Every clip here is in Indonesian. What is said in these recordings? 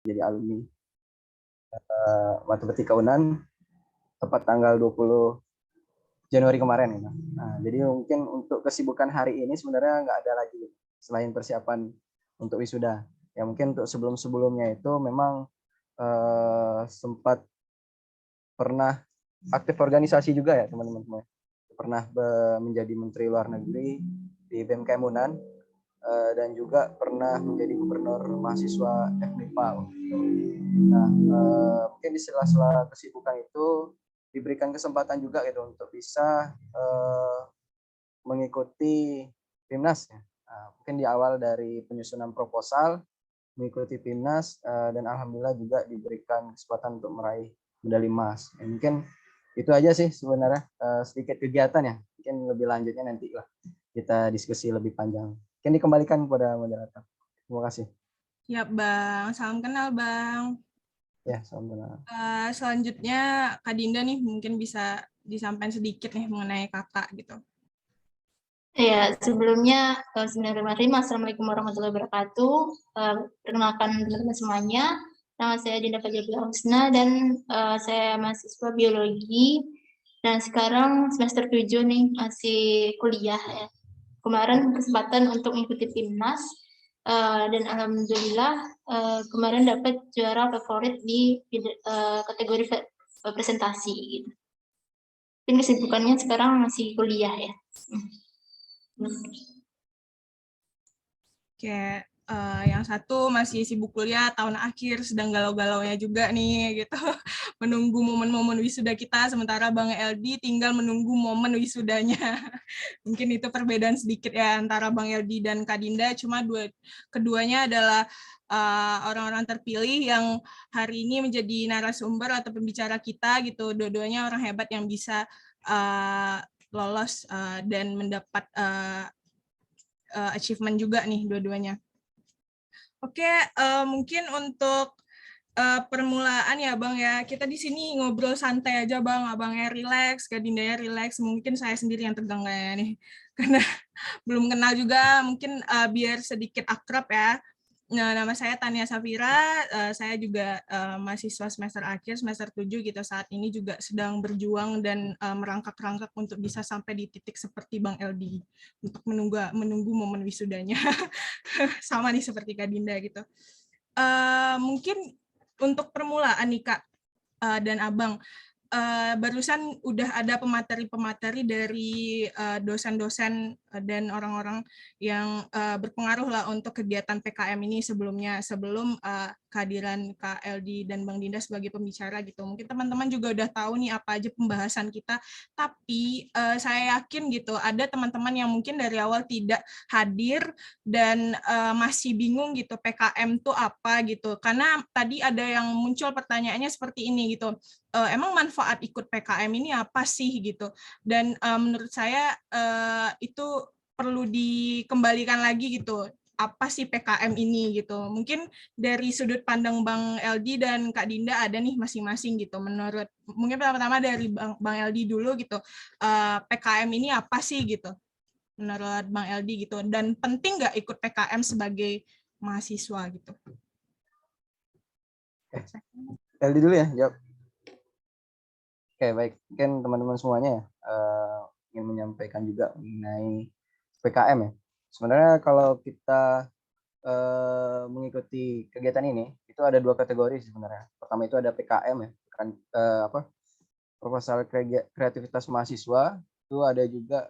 jadi alumni Matematika UNAN tepat tanggal 20 Januari kemarin gitu. Nah, jadi mungkin untuk kesibukan hari ini sebenarnya nggak ada lagi selain persiapan untuk wisuda. Ya mungkin untuk sebelum-sebelumnya itu memang sempat pernah aktif organisasi juga ya teman-teman. Pernah menjadi Menteri Luar Negeri di BMKM UNAN dan juga pernah menjadi gubernur mahasiswa FMIPA. Nah, mungkin di sela-sela kesibukan itu diberikan kesempatan juga gitu untuk bisa mengikuti PIMNAS ya. Nah, mungkin di awal dari penyusunan proposal, mengikuti PIMNAS dan alhamdulillah juga diberikan kesempatan untuk meraih medali emas. Ya, mungkin itu aja sih sebenarnya sedikit kegiatan ya. Mungkin lebih lanjutnya nanti lah kita diskusi lebih panjang. Mungkin dikembalikan kepada moderator. Terima kasih. Ya Bang, salam kenal Bang. Ya, salam kenal. Selanjutnya Kak Dinda nih mungkin bisa disampaikan sedikit nih mengenai kakak gitu. Ya, sebelumnya Bismillahirrahmanirrahim. Assalamualaikum warahmatullahi wabarakatuh. Perkenalkan teman-teman semuanya. Nama saya Dinda Fajabila Husna dan saya mahasiswa biologi dan sekarang semester 7 nih, masih kuliah ya. Kemarin kesempatan untuk mengikuti PIMNAS dan alhamdulillah kemarin dapat juara favorit di kategori presentasi gitu. Mungkin kesibukannya sekarang masih kuliah ya. Kayak yang satu masih sibuk kuliah tahun akhir, sedang galau-galaunya juga nih gitu, menunggu momen-momen wisuda kita, sementara Bang LD tinggal menunggu momen wisudanya. Mungkin itu perbedaan sedikit ya antara Bang LD dan Kak Dinda, cuma keduanya adalah orang-orang terpilih yang hari ini menjadi narasumber atau pembicara kita gitu. Dua-duanya orang hebat yang bisa lolos dan mendapat achievement juga nih dua-duanya. Oke, mungkin untuk permulaan ya Bang ya, kita di sini ngobrol santai aja Bang, Abangnya relax, Kak Dindanya relax, mungkin saya sendiri yang tegang kayaknya nih, karena belum kenal juga, mungkin biar sedikit akrab ya. Nah, nama saya Tania Safira, saya juga mahasiswa semester akhir, semester 7 gitu, saat ini juga sedang berjuang dan merangkak-rangkak untuk bisa sampai di titik seperti Bang LD, untuk menunggu momen wisudanya. Sama nih seperti Kak Dinda gitu. Mungkin untuk permulaan nih Kak dan Abang, barusan udah ada pemateri-pemateri dari dosen-dosen dan orang-orang yang berpengaruh lah untuk kegiatan PKM ini sebelumnya, sebelum kehadiran Kak Eldi dan Bang Dinda sebagai pembicara gitu. Mungkin teman-teman juga udah tahu nih apa aja pembahasan kita, tapi saya yakin gitu ada teman-teman yang mungkin dari awal tidak hadir dan masih bingung gitu PKM tuh apa gitu. Karena tadi ada yang muncul pertanyaannya seperti ini gitu. Emang manfaat ikut PKM ini apa sih gitu, dan menurut saya itu perlu dikembalikan lagi gitu, apa sih PKM ini gitu. Mungkin dari sudut pandang Bang LD dan Kak Dinda ada nih masing-masing gitu, menurut mungkin pertama-tama dari Bang LD dulu gitu, PKM ini apa sih gitu menurut Bang LD gitu, dan penting nggak ikut PKM sebagai mahasiswa gitu. LD dulu ya, jawab. Oke, baik. Mungkin teman-teman semuanya ya ingin menyampaikan juga mengenai PKM ya. Sebenarnya kalau kita mengikuti kegiatan ini, itu ada dua kategori sebenarnya. Pertama itu ada PKM ya, kan proposal kreativitas mahasiswa. Itu ada juga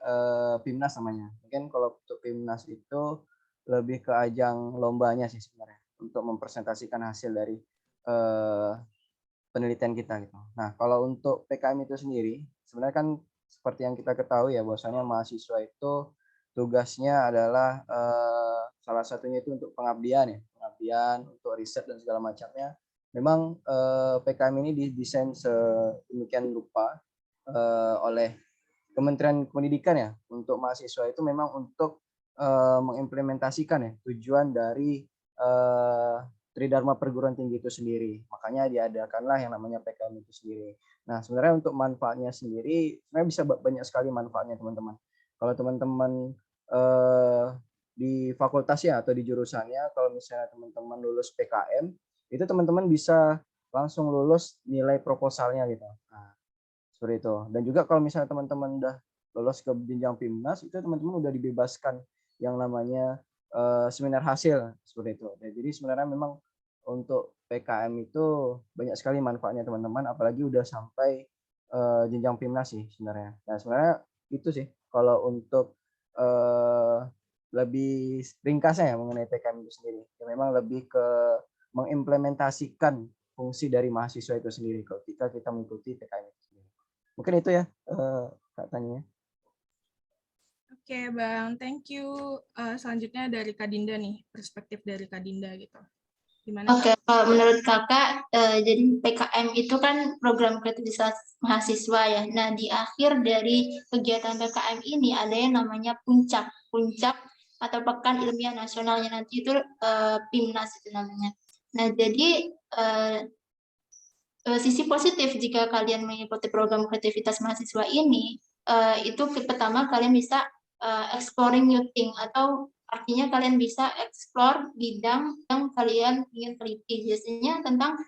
PIMNAS namanya. Mungkin kalau untuk PIMNAS itu lebih ke ajang lombanya sih sebenarnya, untuk mempresentasikan hasil dari penelitian kita gitu. Nah, kalau untuk PKM itu sendiri, sebenarnya kan seperti yang kita ketahui ya, bahwasanya mahasiswa itu tugasnya adalah salah satunya itu untuk pengabdian ya, pengabdian untuk riset dan segala macamnya. Memang PKM ini didesain sedemikian rupa oleh Kementerian Pendidikan ya, untuk mahasiswa itu memang untuk mengimplementasikan ya tujuan dari Tridharma Perguruan Tinggi itu sendiri. Makanya diadakanlah yang namanya PKM itu sendiri. Nah, sebenarnya untuk manfaatnya sendiri, sebenarnya bisa banyak sekali manfaatnya teman-teman. Kalau teman-teman di fakultasnya atau di jurusannya, kalau misalnya teman-teman lulus PKM, itu teman-teman bisa langsung lulus nilai proposalnya gitu. Nah, seperti itu. Dan juga kalau misalnya teman-teman udah lolos ke jenjang PIMNAS, itu teman-teman udah dibebaskan yang namanya seminar hasil seperti itu. Dan jadi sebenarnya memang untuk PKM itu banyak sekali manfaatnya teman-teman, apalagi udah sampai jenjang PIMNAS sih sebenarnya. Nah sebenarnya itu sih kalau untuk lebih ringkasnya ya mengenai PKM itu sendiri. Ya, memang lebih ke mengimplementasikan fungsi dari mahasiswa itu sendiri ketika kita mengikuti PKM itu sendiri. Mungkin itu ya Kak Tania. Oke, Bang. Thank you. Selanjutnya dari Kak Dinda nih, perspektif dari Kak Dinda gitu. Gimana, Oke, Kak? kalau menurut kakak, jadi PKM itu kan program kreativitas mahasiswa ya. Nah, di akhir dari kegiatan PKM ini ada yang namanya puncak, puncak atau Pekan Ilmiah Nasionalnya nanti itu PIMNAS itu namanya. Nah, jadi sisi positif jika kalian mengikuti program kreativitas mahasiswa ini, itu pertama kalian bisa exploring new thing atau artinya kalian bisa explore bidang yang kalian ingin teliti, biasanya tentang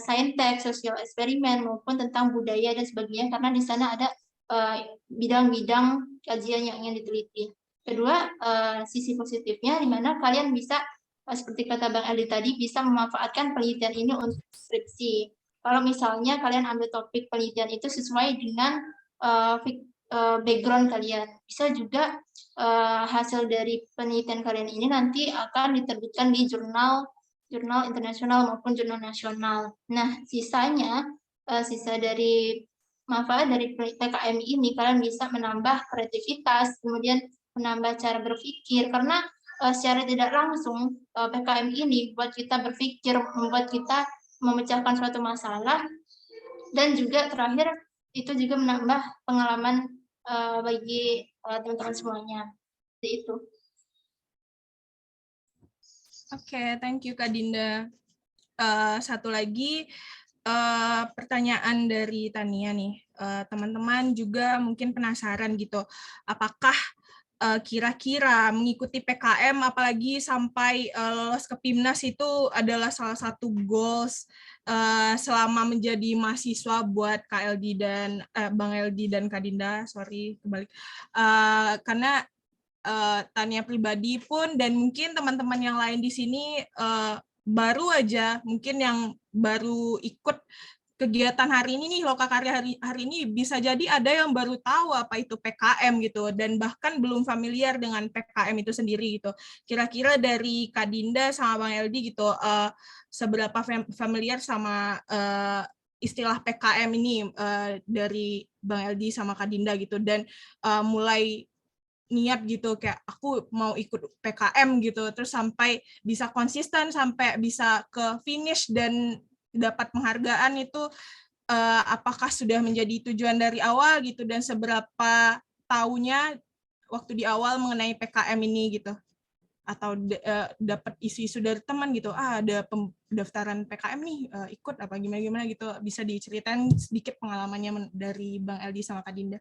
saintek, sosial eksperimen maupun tentang budaya dan sebagainya karena di sana ada bidang-bidang kajian yang ingin diteliti. Kedua, sisi positifnya di mana kalian bisa seperti kata Bang Aldi tadi bisa memanfaatkan penelitian ini untuk skripsi. Kalau misalnya kalian ambil topik penelitian itu sesuai dengan background kalian, bisa juga hasil dari penelitian kalian ini nanti akan diterbitkan di jurnal internasional maupun jurnal nasional. Nah, sisanya sisa dari manfaat dari PKM ini kalian bisa menambah kreativitas, kemudian menambah cara berpikir karena secara tidak langsung PKM ini buat kita berpikir, membuat kita memecahkan suatu masalah, dan juga terakhir itu juga menambah pengalaman bagi teman-teman semuanya. Seperti itu. Oke, thank you Kak Dinda. Satu lagi pertanyaan dari Tania nih. Teman-teman juga mungkin penasaran gitu. Apakah kira-kira mengikuti PKM apalagi sampai lolos ke PIMNAS itu adalah salah satu goals selama menjadi mahasiswa buat Kak Eldi dan Bang Eldi dan Kak Dinda, sorry kebalik. Karena Tania pribadi pun dan mungkin teman-teman yang lain di sini baru aja mungkin yang baru ikut kegiatan hari ini nih Lokakarya hari ini bisa jadi ada yang baru tahu apa itu PKM gitu dan bahkan belum familiar dengan PKM itu sendiri gitu. Kira-kira dari Kak Dinda sama Bang Eldi gitu seberapa familiar sama istilah PKM ini dari Bang Eldi sama Kak Dinda gitu dan mulai niat gitu kayak aku mau ikut PKM gitu terus sampai bisa konsisten sampai bisa ke finish dan dapat penghargaan itu apakah sudah menjadi tujuan dari awal gitu dan seberapa taunya waktu di awal mengenai PKM ini gitu atau dapat isu-isu dari teman gitu ada pendaftaran PKM nih ikut apa gimana gitu bisa diceritain sedikit pengalamannya dari Bang Eldi sama Kak Dinda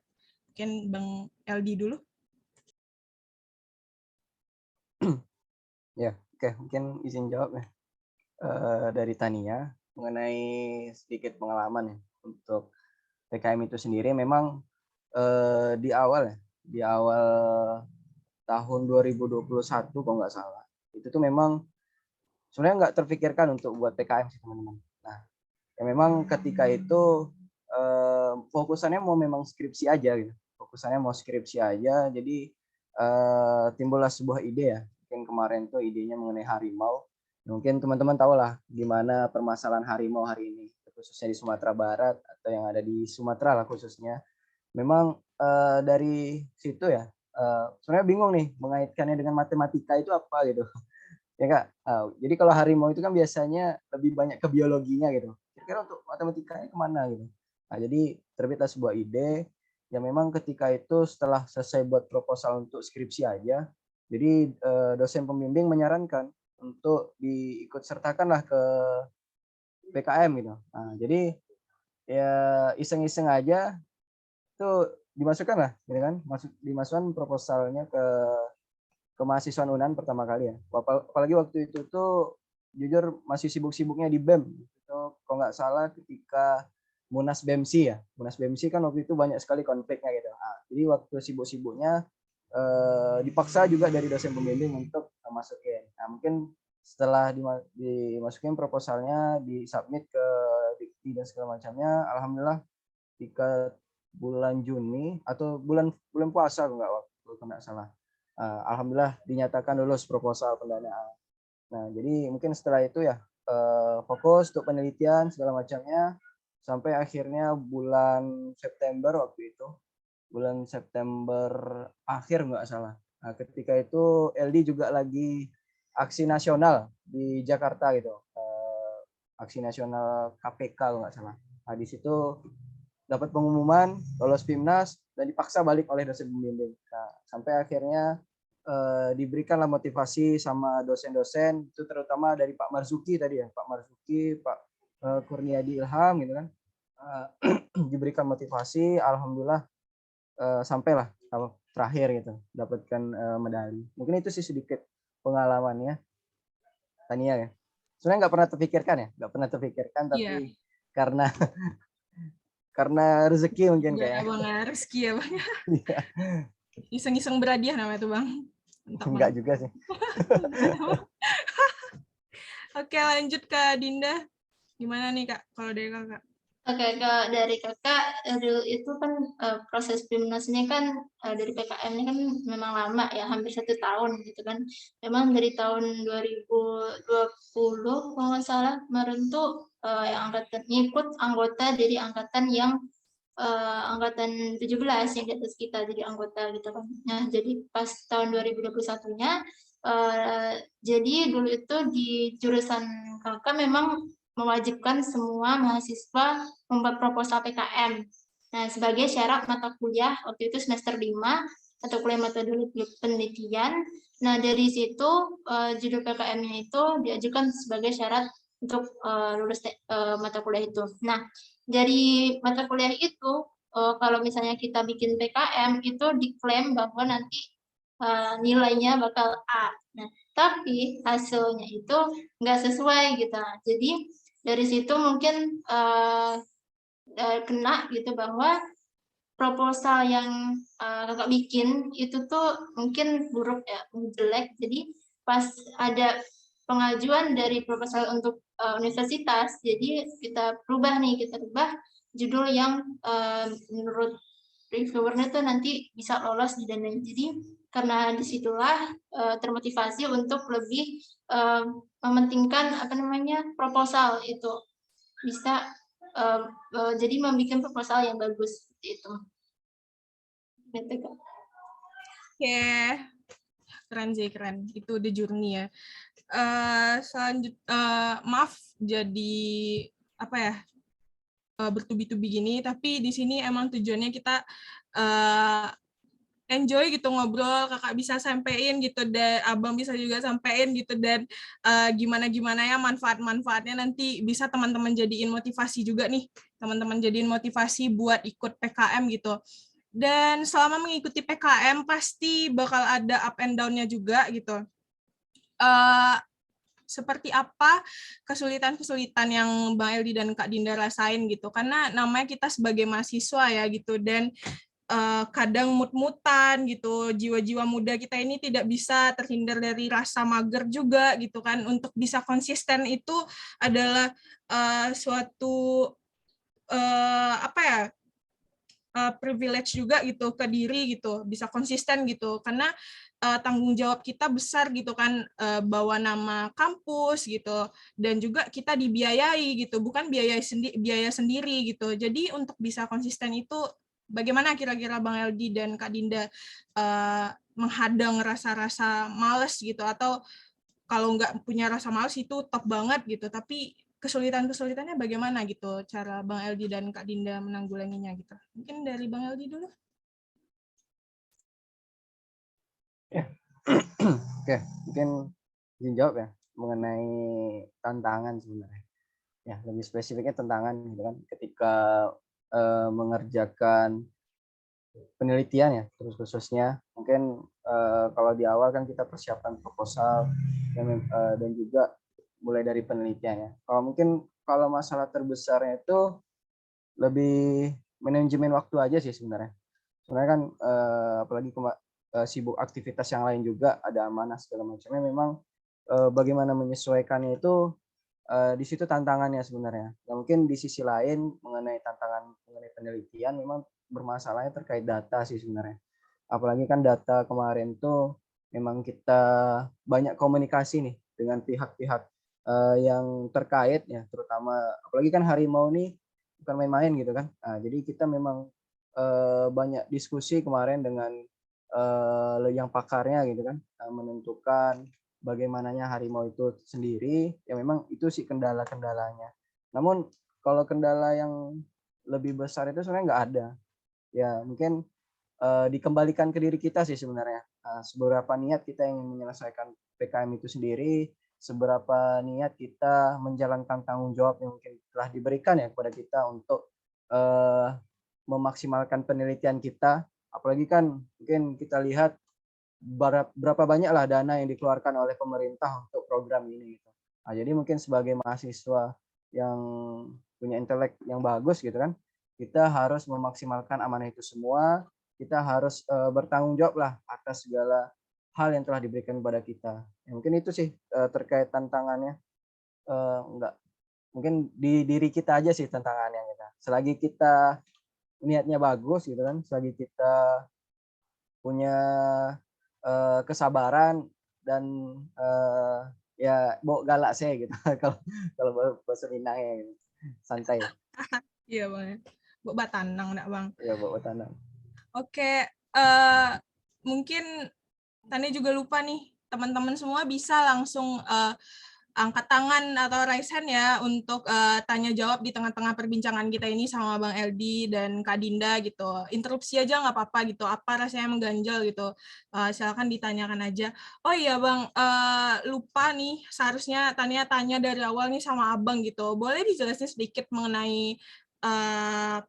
mungkin Bang Eldi dulu. Ya, oke, mungkin izin jawab ya dari Tania mengenai sedikit pengalaman ya untuk PKM itu sendiri. Memang di awal tahun 2021 kalau nggak salah itu tuh memang sebenarnya nggak terpikirkan untuk buat PKM sih teman-teman. Nah, ya memang ketika itu fokusannya mau memang skripsi aja gitu. Fokusannya mau skripsi aja. Jadi timbullah sebuah ide ya. Mungkin kemarin tuh idenya mengenai harimau. Mungkin teman-teman tahu lah gimana permasalahan harimau hari ini, khususnya di Sumatera Barat atau yang ada di Sumatera lah khususnya. Memang dari situ ya, sebenarnya bingung nih mengaitkannya dengan matematika itu apa gitu. Ya Kak, jadi kalau harimau itu kan biasanya lebih banyak ke biologinya gitu. Kira-kira untuk matematikanya kemana gitu. Nah, jadi terbitlah sebuah ide yang memang ketika itu setelah selesai buat proposal untuk skripsi aja, jadi dosen pembimbing menyarankan untuk diikut sertakanlah ke PKM gitu. Nah, jadi ya iseng-iseng aja itu dimasukkan lah, gitu kan? Dimasukkan proposalnya ke mahasiswa UNAN pertama kali ya. Apalagi waktu itu tuh jujur masih sibuk-sibuknya di BEM. Itu kalau nggak salah ketika Munas BEMSI ya. Munas BEMSI kan waktu itu banyak sekali konfliknya gitu. Nah, jadi waktu sibuk-sibuknya dipaksa juga dari dosen pembimbing untuk masukin. Nah, mungkin setelah dimasukin proposalnya, disubmit ke dikti dan segala macamnya, alhamdulillah ketika bulan Juni atau bulan puasa nggak salah. Alhamdulillah dinyatakan lulus proposal pendanaan. Nah, jadi mungkin setelah itu ya fokus untuk penelitian segala macamnya sampai akhirnya bulan September waktu itu. Bulan September akhir nggak salah. Nah, ketika itu LD juga lagi aksi nasional di Jakarta gitu. Aksi nasional KPK kalau nggak salah. Nah, di situ dapat pengumuman lolos PIMNAS dan dipaksa balik oleh dosen pembimbing. Nah, sampai akhirnya diberikanlah motivasi sama dosen-dosen, itu terutama dari Pak Marzuki tadi ya, Pak Marzuki, Pak Kurniadi Ilham gitu kan, diberikan motivasi, alhamdulillah sampailah terakhir gitu, dapatkan medali. Mungkin itu sih sedikit pengalamannya, Tania ya. Sebenarnya nggak pernah terpikirkan, tapi Iya. karena rezeki mungkin Ya, kayak. Bang, rezeki ya, Bang. Iseng-iseng berhadiah namanya tuh, Bang. Mantap, Bang. Enggak juga sih. Oke, lanjut ke Dinda. Gimana nih, Kak, kalau dari Kakak? Oke, Kak, dari Kakak, dulu itu kan proses PIMNAS ini kan dari PKM ini kan memang lama ya, hampir 1 tahun gitu kan. Memang dari tahun 2020 kalau nggak salah kemarin tuh yang angkatan ngikut anggota dari angkatan yang angkatan 17 yang di atas kita jadi anggota gitu kan. Nah, jadi pas tahun 2021-nya jadi dulu itu di jurusan Kakak memang mewajibkan semua mahasiswa membuat proposal PKM. Nah, sebagai syarat mata kuliah waktu itu semester 5 atau kuliah metodologi penelitian. Nah, dari situ judul PKM-nya itu diajukan sebagai syarat untuk lulus mata kuliah itu. Nah, dari mata kuliah itu kalau misalnya kita bikin PKM itu diklaim bahwa nanti nilainya bakal A. Nah, tapi hasilnya itu nggak sesuai gitu. Jadi dari situ mungkin kena gitu bahwa proposal yang kakak bikin itu tuh mungkin buruk ya, jelek. Jadi pas ada pengajuan dari proposal untuk universitas, jadi kita rubah judul yang menurut reviewernya tuh nanti bisa lolos di dan jadi karena disitulah termotivasi untuk lebih mementingkan proposal itu bisa jadi membuat proposal yang bagus itu. Oke, keren sih, keren. Itu The Journey ya. Maaf jadi apa ya, bertubi-tubi gini, tapi di sini emang tujuannya kita enjoy gitu ngobrol, kakak bisa sampein gitu, dan abang bisa juga sampein gitu, dan gimana ya manfaat-manfaatnya nanti bisa teman-teman jadiin motivasi juga nih, teman-teman jadiin motivasi buat ikut PKM gitu. Dan selama mengikuti PKM pasti bakal ada up and down-nya juga gitu. Seperti apa kesulitan-kesulitan yang Bang Eldi dan Kak Dinda rasain gitu, karena namanya kita sebagai mahasiswa ya gitu, dan kadang mut-mutan gitu, jiwa-jiwa muda kita ini tidak bisa terhindar dari rasa mager juga gitu kan. Untuk bisa konsisten itu adalah suatu privilege juga gitu ke diri gitu, bisa konsisten gitu, karena tanggung jawab kita besar gitu kan, bawa nama kampus gitu, dan juga kita dibiayai gitu, bukan biaya sendiri gitu. Jadi untuk bisa konsisten itu bagaimana kira-kira Bang Eldi dan Kak Dinda menghadang rasa-rasa males gitu, atau kalau nggak punya rasa males itu top banget gitu, tapi kesulitan-kesulitannya bagaimana gitu cara Bang Eldi dan Kak Dinda menanggulanginya gitu. Mungkin dari Bang Eldi dulu. Oke, mungkin izin jawab ya mengenai tantangan sebenarnya. Ya, lebih spesifiknya tantangan gitu kan ketika mengerjakan penelitian ya, terus khususnya mungkin kalau di awal kan kita persiapan proposal dan juga mulai dari penelitian ya. Kalau masalah terbesarnya itu lebih manajemen waktu aja sih sebenarnya. Sebenarnya kan apalagi sibuk aktivitas yang lain juga, ada amanah segala macamnya, memang bagaimana menyesuaikannya itu di situ tantangannya sebenarnya. Ya mungkin di sisi lain mengenai tantangan mengenai penelitian memang bermasalahnya terkait data sih sebenarnya. Apalagi kan data kemarin tuh memang kita banyak komunikasi nih dengan pihak-pihak yang terkait ya, terutama apalagi kan harimau nih bukan main-main gitu kan. Nah, jadi kita memang banyak diskusi kemarin dengan yang pakarnya gitu kan, menentukan bagaimananya harimau itu sendiri, ya memang itu sih kendala-kendalanya. Namun kalau kendala yang lebih besar itu sebenarnya nggak ada. Ya mungkin dikembalikan ke diri kita sih sebenarnya. Seberapa niat kita ingin menyelesaikan PKM itu sendiri, seberapa niat kita menjalankan tanggung jawab yang mungkin telah diberikan ya kepada kita untuk memaksimalkan penelitian kita. Apalagi kan mungkin kita lihat berapa banyaklah dana yang dikeluarkan oleh pemerintah untuk program ini gitu. Nah, jadi mungkin sebagai mahasiswa yang punya intelek yang bagus gitu kan, kita harus memaksimalkan amanah itu semua, kita harus bertanggung jawab lah atas segala hal yang telah diberikan kepada kita. Ya, mungkin itu sih terkait tantangannya. Enggak, mungkin di diri kita aja sih tantangannya kita. Selagi kita niatnya bagus gitu kan, selagi kita punya kesabaran dan ya bawa galak saya gitu kalau kalau bahasa Minangnya gitu. Santai Iya bang. Buat batanang enggak bang. ya bawa tanam. Oke, mungkin Tania juga lupa nih, teman-teman semua bisa langsung angkat tangan atau raise hand ya untuk tanya jawab di tengah-tengah perbincangan kita ini sama Bang Eldi dan Kak Dinda gitu. Interupsi aja nggak apa-apa gitu, apa rasanya mengganjal gitu. Silakan ditanyakan aja. Oh iya Bang, lupa nih, seharusnya Tania tanya dari awal nih sama Abang gitu. Boleh dijelasin sedikit mengenai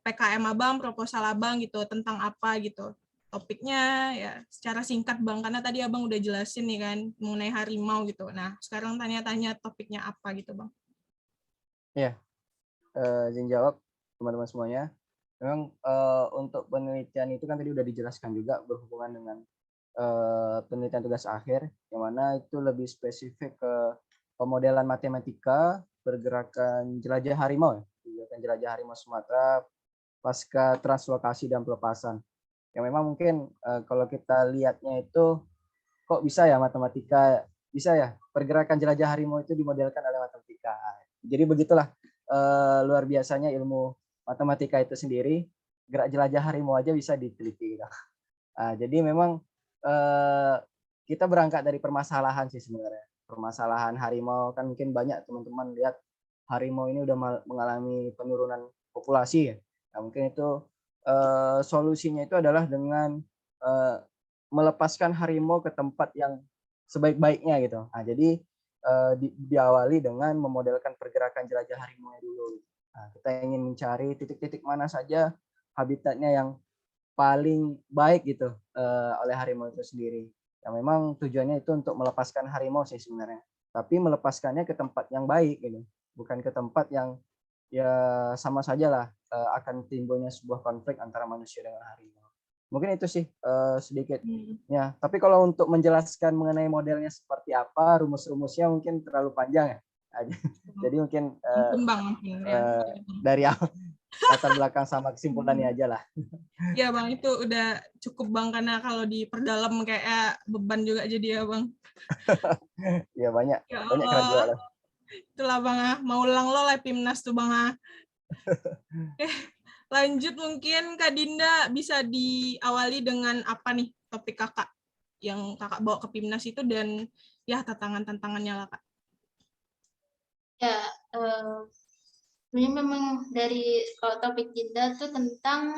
PKM Abang, proposal Abang gitu, tentang apa gitu topiknya ya secara singkat Bang, karena tadi Abang udah jelasin nih kan mengenai harimau gitu. Nah, sekarang tanya-tanya topiknya apa gitu Bang. Iya, izin jawab teman-teman semuanya. Memang untuk penelitian itu kan tadi udah dijelaskan juga berhubungan dengan penelitian tugas akhir, yang mana itu lebih spesifik ke pemodelan matematika pergerakan jelajah harimau ya, pergerakan jelajah harimau Sumatera pasca translokasi dan pelepasan. Yang memang mungkin kalau kita lihatnya itu kok bisa ya matematika, bisa ya pergerakan jelajah harimau itu dimodelkan oleh matematika. Jadi begitulah luar biasanya ilmu matematika itu sendiri, gerak jelajah harimau aja bisa diteliti. Nah, jadi memang kita berangkat dari permasalahan sih sebenarnya. Permasalahan harimau kan mungkin banyak teman-teman lihat harimau ini udah mengalami penurunan populasi ya. Nah, mungkin itu solusinya itu adalah dengan melepaskan harimau ke tempat yang sebaik-baiknya gitu. Nah, jadi diawali dengan memodelkan pergerakan jelajah harimau dulu. Nah, kita ingin mencari titik-titik mana saja habitatnya yang paling baik gitu oleh harimau itu sendiri. Yang memang tujuannya itu untuk melepaskan harimau sih sebenarnya. Tapi melepaskannya ke tempat yang baik gitu, bukan ke tempat yang ya sama saja lah akan timbulnya sebuah konflik antara manusia dengan harimau. Mungkin itu sih sedikitnya. Tapi kalau untuk menjelaskan mengenai modelnya seperti apa, rumus-rumusnya mungkin terlalu panjang ya. Jadi mungkin dari latar belakang sama kesimpulannya aja lah. Ya Bang, itu udah cukup Bang, karena kalau diperdalam kayak beban juga jadi ya Bang. Ya banyak Allah. keren juga lah. Itulah Bang, mau ulang lo lah Pimnas tuh Bang. Lanjut mungkin Kak Dinda bisa diawali dengan apa nih topik kakak yang kakak bawa ke Pimnas itu dan ya tantangan-tantangannya lah Kak. Ya, sebenarnya memang dari kalau topik Dinda tuh tentang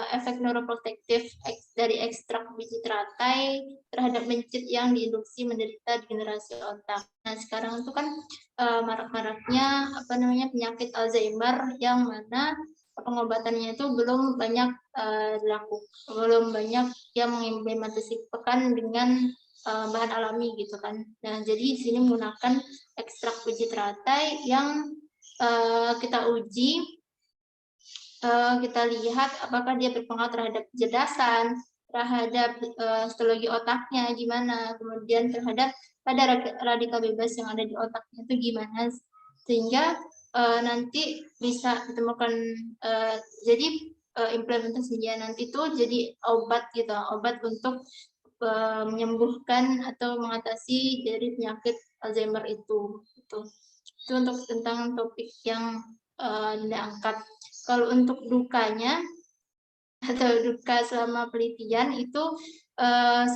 efek neuroprotektif dari ekstrak biji teratai terhadap mencit yang diinduksi menderita degenerasi otak. Nah sekarang itu kan marak-maraknya penyakit Alzheimer yang mana pengobatannya itu belum banyak dilakukan, belum banyak yang mengimplementasikan dengan bahan alami gitu kan. Nah, jadi di sini menggunakan ekstrak biji teratai yang kita uji, kita lihat apakah dia berpengaruh terhadap kecerdasan, terhadap histologi otaknya gimana, kemudian terhadap pada radikal bebas yang ada di otaknya itu gimana, sehingga nanti bisa ditemukan, jadi implementasinya nanti itu jadi obat gitu, obat untuk menyembuhkan atau mengatasi dari penyakit Alzheimer itu. Itu untuk tentang topik yang diangkat. Kalau untuk dukanya atau duka selama penelitian itu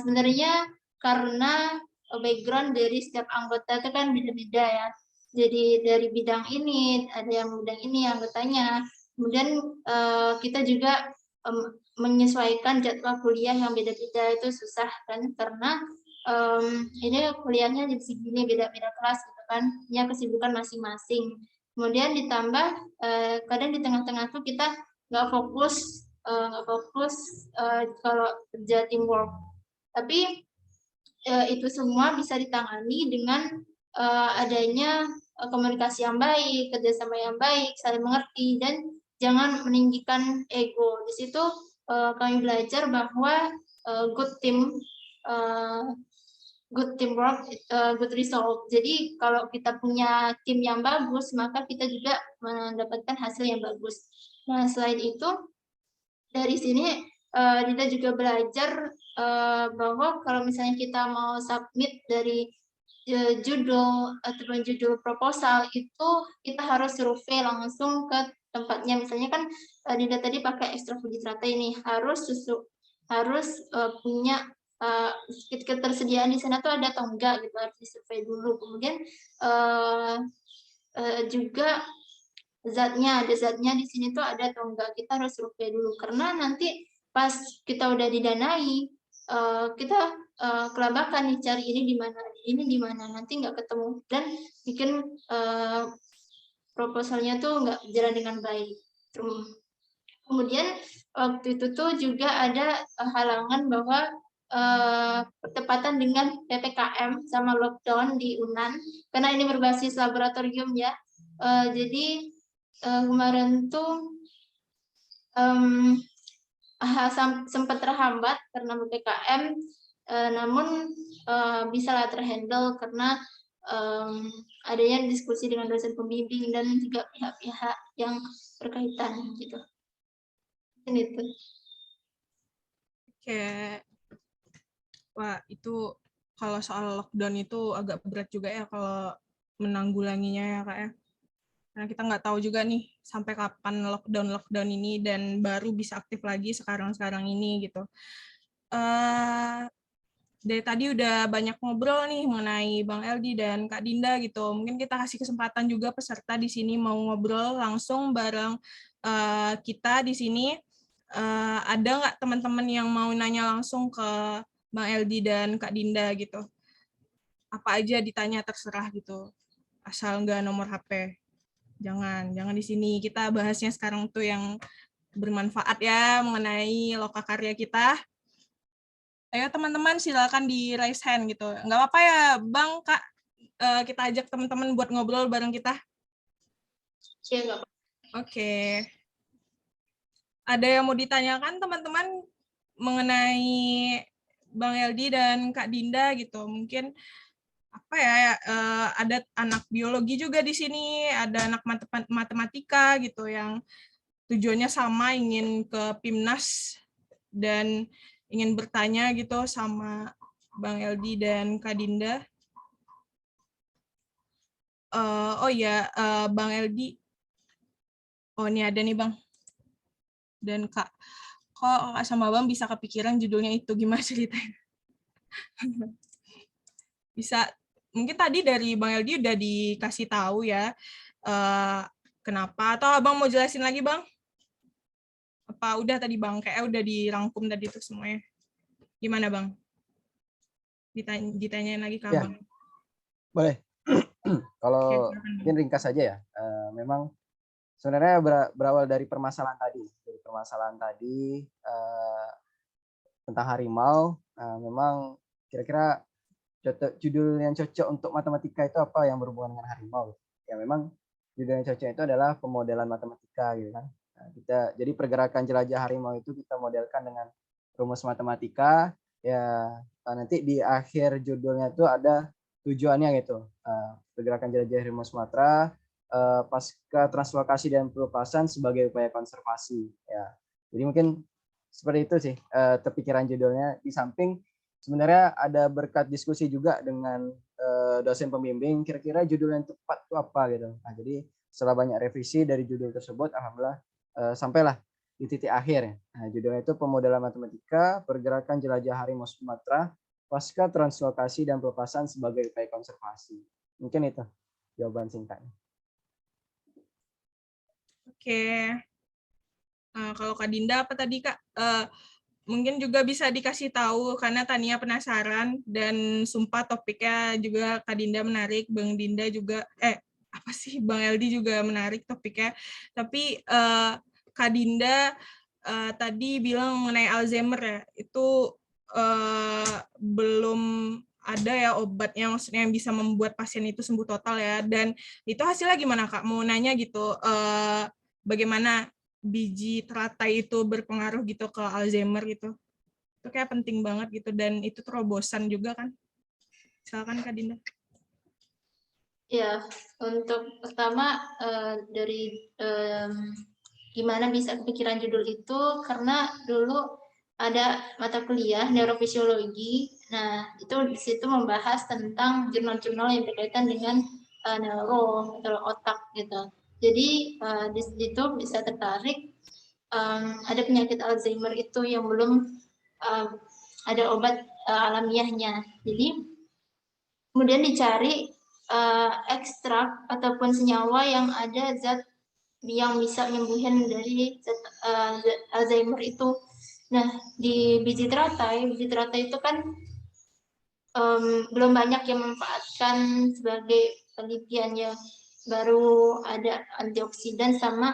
sebenarnya karena background dari setiap anggota itu kan beda-beda ya. Jadi dari bidang ini, ada yang bidang ini anggotanya. Kemudian kita juga menyesuaikan jadwal kuliah yang beda-beda itu susah kan, karena ini kuliahnya di segini beda-beda kelas gitu kan, punya kesibukan masing-masing. Kemudian ditambah kadang di tengah-tengah tuh kita nggak fokus kalau kerja teamwork. Tapi itu semua bisa ditangani dengan adanya komunikasi yang baik, kerjasama yang baik, saling mengerti, dan jangan meninggikan ego. Di situ kami belajar bahwa good teamwork, good result. Jadi kalau kita punya tim yang bagus, maka kita juga mendapatkan hasil yang bagus. Nah, selain itu, dari sini kita juga belajar bahwa kalau misalnya kita mau submit dari judul ataupun judul proposal itu kita harus survei langsung ke tempatnya. Misalnya kan Dinda tadi pakai ekstra Fujistrata ini harus punya ketersediaan di sana tuh ada atau enggak gitu, harus disurvei dulu. Kemudian juga ada zatnya di sini tuh ada atau enggak, kita harus survei dulu, karena nanti pas kita udah didanai kita kelabakan nih cari ini di mana, nanti nggak ketemu dan bikin proposalnya tuh nggak jalan dengan baik. Kemudian waktu itu tuh juga ada halangan bahwa pertepatan dengan PPKM sama lockdown di UNAN, karena ini berbasis laboratorium ya. Jadi kemarin tuh sempat terhambat karena PPKM, namun bisalah terhandle karena adanya diskusi dengan dosen pembimbing dan juga pihak-pihak yang berkaitan gitu. Itu. Oke. Wah, itu kalau soal lockdown itu agak berat juga ya kalau menanggulanginya ya Kak ya. Karena kita nggak tahu juga nih sampai kapan lockdown ini dan baru bisa aktif lagi sekarang ini gitu. Dari tadi udah banyak ngobrol nih mengenai Bang Eldi dan Kak Dinda gitu. Mungkin kita kasih kesempatan juga peserta di sini mau ngobrol langsung bareng kita di sini. Ada nggak teman-teman yang mau nanya langsung ke Bang Eldi dan Kak Dinda gitu? Apa aja ditanya terserah gitu. Asal nggak nomor HP. Jangan di sini. Kita bahasnya sekarang tuh yang bermanfaat ya mengenai lokakarya kita. Ayo teman-teman silakan di raise hand gitu. Nggak apa-apa ya Bang, Kak. Kita ajak teman-teman buat ngobrol bareng kita. Oke. Ada yang mau ditanyakan teman-teman mengenai Bang Eldi dan Kak Dinda gitu. Mungkin apa ya, ada anak biologi juga di sini, ada anak matematika gitu yang tujuannya sama, ingin ke PIMNAS dan ingin bertanya gitu sama Bang Eldi dan Kak Dinda. Oh ya, Bang Eldi. Oh ini ada nih Bang. Dan Kak, kok Kak sama Bang bisa kepikiran judulnya itu, gimana ceritanya? Bisa, mungkin tadi dari Bang Eldi udah dikasih tahu ya, kenapa, atau Abang mau jelasin lagi Bang? Apa udah tadi Bang, kayak udah dirangkum tadi tuh semuanya. Gimana Bang? Ditanyain lagi ke Abang. Boleh. Kalau Oke, mungkin ringkas saja ya, memang sebenarnya berawal dari permasalahan tadi. Tentang harimau, memang kira-kira judul yang cocok untuk matematika itu apa yang berhubungan dengan harimau? Ya memang judul yang cocok itu adalah pemodelan matematika gitu kan. Nah, jadi pergerakan jelajah harimau itu kita modelkan dengan rumus matematika. Ya nanti di akhir judulnya itu ada tujuannya gitu. Pergerakan jelajah harimau Sumatera pasca translokasi dan pelepasan sebagai upaya konservasi. Ya, jadi mungkin seperti itu sih terpikiran judulnya. Di samping sebenarnya ada berkat diskusi juga dengan dosen pembimbing, kira-kira judul yang tepat itu apa gitu. Nah, jadi setelah banyak revisi dari judul tersebut, alhamdulillah sampailah di titik akhir. Nah, judulnya itu pemodelan matematika, pergerakan jelajah harimau Sumatera, pasca translokasi dan pelepasan sebagai upaya konservasi. Mungkin itu jawaban singkatnya. Oke. Kalau Kak Dinda apa tadi Kak? Mungkin juga bisa dikasih tahu karena Tania penasaran dan sumpah topiknya juga Kak Dinda menarik, Bang Dinda juga apa sih Bang Eldi juga menarik topiknya. Tapi Kak Dinda tadi bilang mengenai Alzheimer ya, itu belum ada ya obatnya maksudnya yang bisa membuat pasien itu sembuh total ya. Dan itu hasilnya gimana Kak? Mau nanya gitu, bagaimana biji teratai itu berpengaruh gitu ke Alzheimer gitu. Itu kayak penting banget gitu dan itu terobosan juga kan. Silakan Kak Dinda. Ya, untuk pertama dari gimana bisa kepikiran judul itu karena dulu ada mata kuliah neurofisiologi. Nah, itu di situ membahas tentang jurnal-jurnal yang berkaitan dengan neuro atau otak gitu. Jadi di situ bisa tertarik ada penyakit Alzheimer itu yang belum ada obat alamiahnya. Jadi kemudian dicari ekstrak ataupun senyawa yang ada zat yang bisa menyembuhkan dari Alzheimer itu. Nah, di biji teratai itu kan belum banyak yang memanfaatkan sebagai penelitian ya. Baru ada antioksidan sama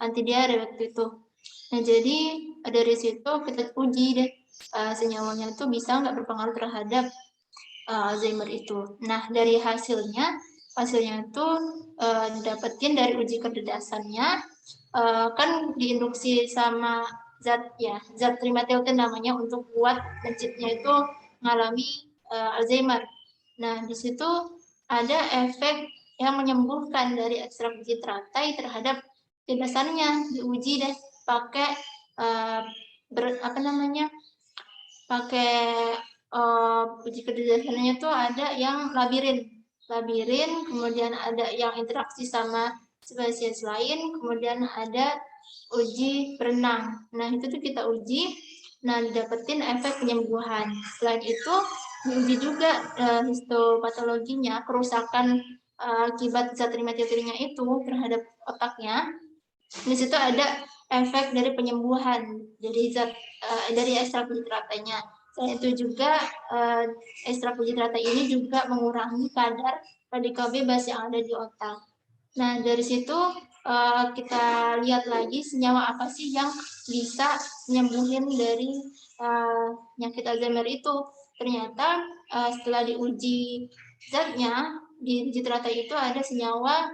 antidiare waktu itu. Nah, jadi dari situ kita uji deh senyawanya itu bisa nggak berpengaruh terhadap Alzheimer itu. Nah, dari hasilnya itu didapetin dari uji kecerdasannya, kan diinduksi sama zat trimethyl namanya untuk buat chipnya itu mengalami Alzheimer. Nah, di situ ada efek yang menyembuhkan dari ekstrak biji teratai terhadap kecerdasannya. Diuji deh pakai pakai uji kecerdasannya tuh ada yang labirin, kemudian ada yang interaksi sama spesies lain, kemudian ada uji berenang. Nah, itu tuh kita uji, nah dapetin efek penyembuhan. Selain itu, diuji juga histopatologinya, kerusakan akibat zat trimethyl itu terhadap otaknya. Di situ ada efek dari penyembuhan dari dari ekstrak biji teratainya. Selain itu juga ekstrak biji teratai ini juga mengurangi kadar radikal bebas yang ada di otak. Nah, dari situ kita lihat lagi senyawa apa sih yang bisa menyembuhin dari penyakit Alzheimer itu. Ternyata setelah diuji zatnya, di biji teratai itu ada senyawa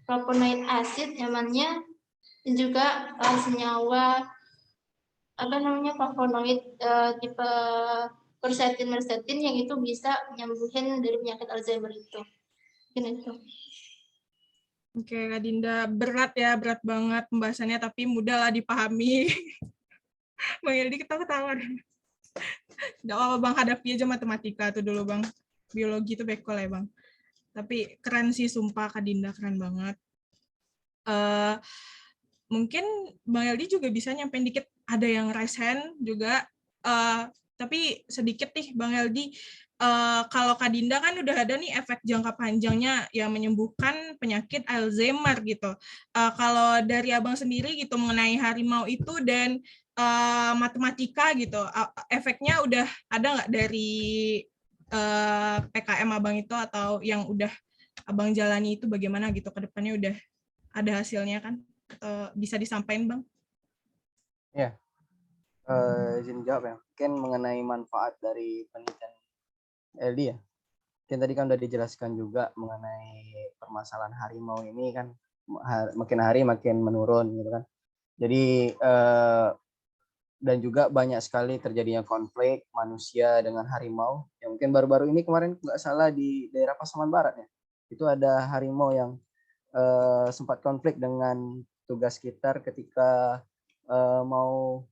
flavonoid acid namanya, dan juga senyawa flavonoid tipe quercetin yang itu bisa menyembuhin dari penyakit Alzheimer itu. Mungkin itu. Oke, Kak Dinda, berat ya, berat banget pembahasannya, tapi mudah lah dipahami. Bang Yeldi ketawa-ketawa. Nggak apa-apa Bang, hadapi aja matematika tuh dulu Bang. Biologi itu bekol ya Bang. Tapi keren sih, sumpah Kak Dinda, keren banget. Mungkin Bang Yeldi juga bisa nyampein dikit, ada yang raise hand juga, tapi sedikit nih Bang Yeldi, kalau Kak Dinda kan udah ada nih efek jangka panjangnya yang menyembuhkan penyakit Alzheimer gitu. Kalau dari Abang sendiri gitu mengenai harimau itu dan matematika gitu, efeknya udah ada nggak dari PKM Abang itu atau yang udah Abang jalani itu bagaimana gitu ke depannya, udah ada hasilnya kan? Bisa disampaikan Bang? Ya, izin jawab ya. Mungkin mengenai manfaat dari penelitian LD ya. Mungkin tadi kan udah dijelaskan juga mengenai permasalahan harimau ini kan makin hari makin menurun gitu kan. Jadi dan juga banyak sekali terjadinya konflik manusia dengan harimau. Yang mungkin baru-baru ini kemarin nggak salah di daerah Pasaman Barat ya. Itu ada harimau yang sempat konflik dengan tugas sekitar ketika mau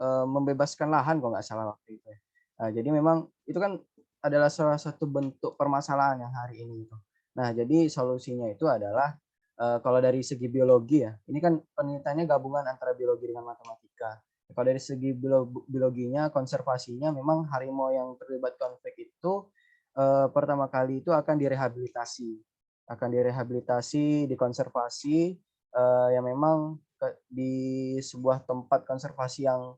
membebaskan lahan kalau nggak salah waktu itu ya. Nah, jadi memang itu kan adalah salah satu bentuk permasalahan yang hari ini itu. Nah, jadi solusinya itu adalah kalau dari segi biologi ya, ini kan penelitiannya gabungan antara biologi dengan matematika. Kalau dari segi biologinya, konservasinya, memang harimau yang terlibat konflik itu pertama kali itu akan direhabilitasi, dikonservasi yang memang di sebuah tempat konservasi yang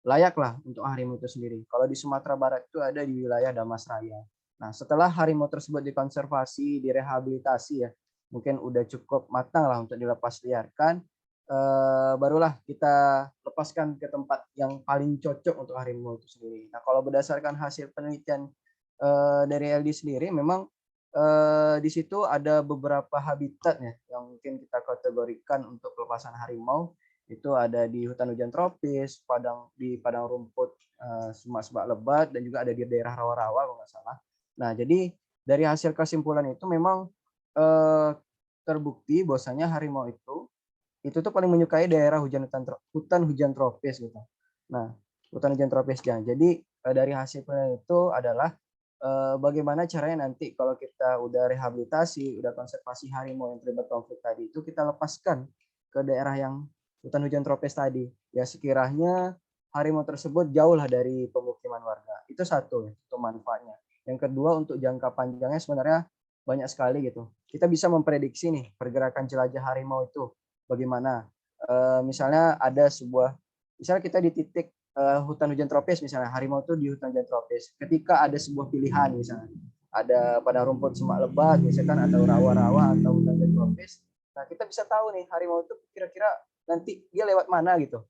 layak lah untuk harimau itu sendiri. Kalau di Sumatera Barat itu ada di wilayah Damasraya. Nah, setelah harimau tersebut dikonservasi, direhabilitasi ya, mungkin udah cukup matang lah untuk dilepas liarkan, barulah kita lepaskan ke tempat yang paling cocok untuk harimau itu sendiri. Nah, kalau berdasarkan hasil penelitian dari LD sendiri, memang di situ ada beberapa habitat ya yang mungkin kita kategorikan untuk pelepasan harimau. Itu ada di hutan hujan tropis, di padang rumput semak-semak lebat, dan juga ada di daerah rawa-rawa kalau nggak salah. Nah, jadi dari hasil kesimpulan itu memang terbukti bahwasanya harimau itu tuh paling menyukai daerah hutan hujan tropis gitu. Nah, hutan hujan tropisnya. Jadi dari hasil penelitian itu adalah bagaimana caranya nanti kalau kita udah rehabilitasi, udah konservasi harimau yang terlibat konflik tadi itu kita lepaskan ke daerah yang hutan hujan tropis tadi. Ya sekiranya harimau tersebut jauh lah dari pemukiman warga. Itu satu, itu manfaatnya. Yang kedua, untuk jangka panjangnya sebenarnya banyak sekali gitu. Kita bisa memprediksi nih pergerakan jelajah harimau itu bagaimana. Misalnya misalnya kita di titik hutan hujan tropis, misalnya harimau itu di hutan hujan tropis. Ketika ada sebuah pilihan, misalnya ada padang rumput semak lebat, misalkan atau rawa-rawa atau hutan hujan tropis, nah kita bisa tahu nih harimau itu kira-kira nanti dia lewat mana gitu.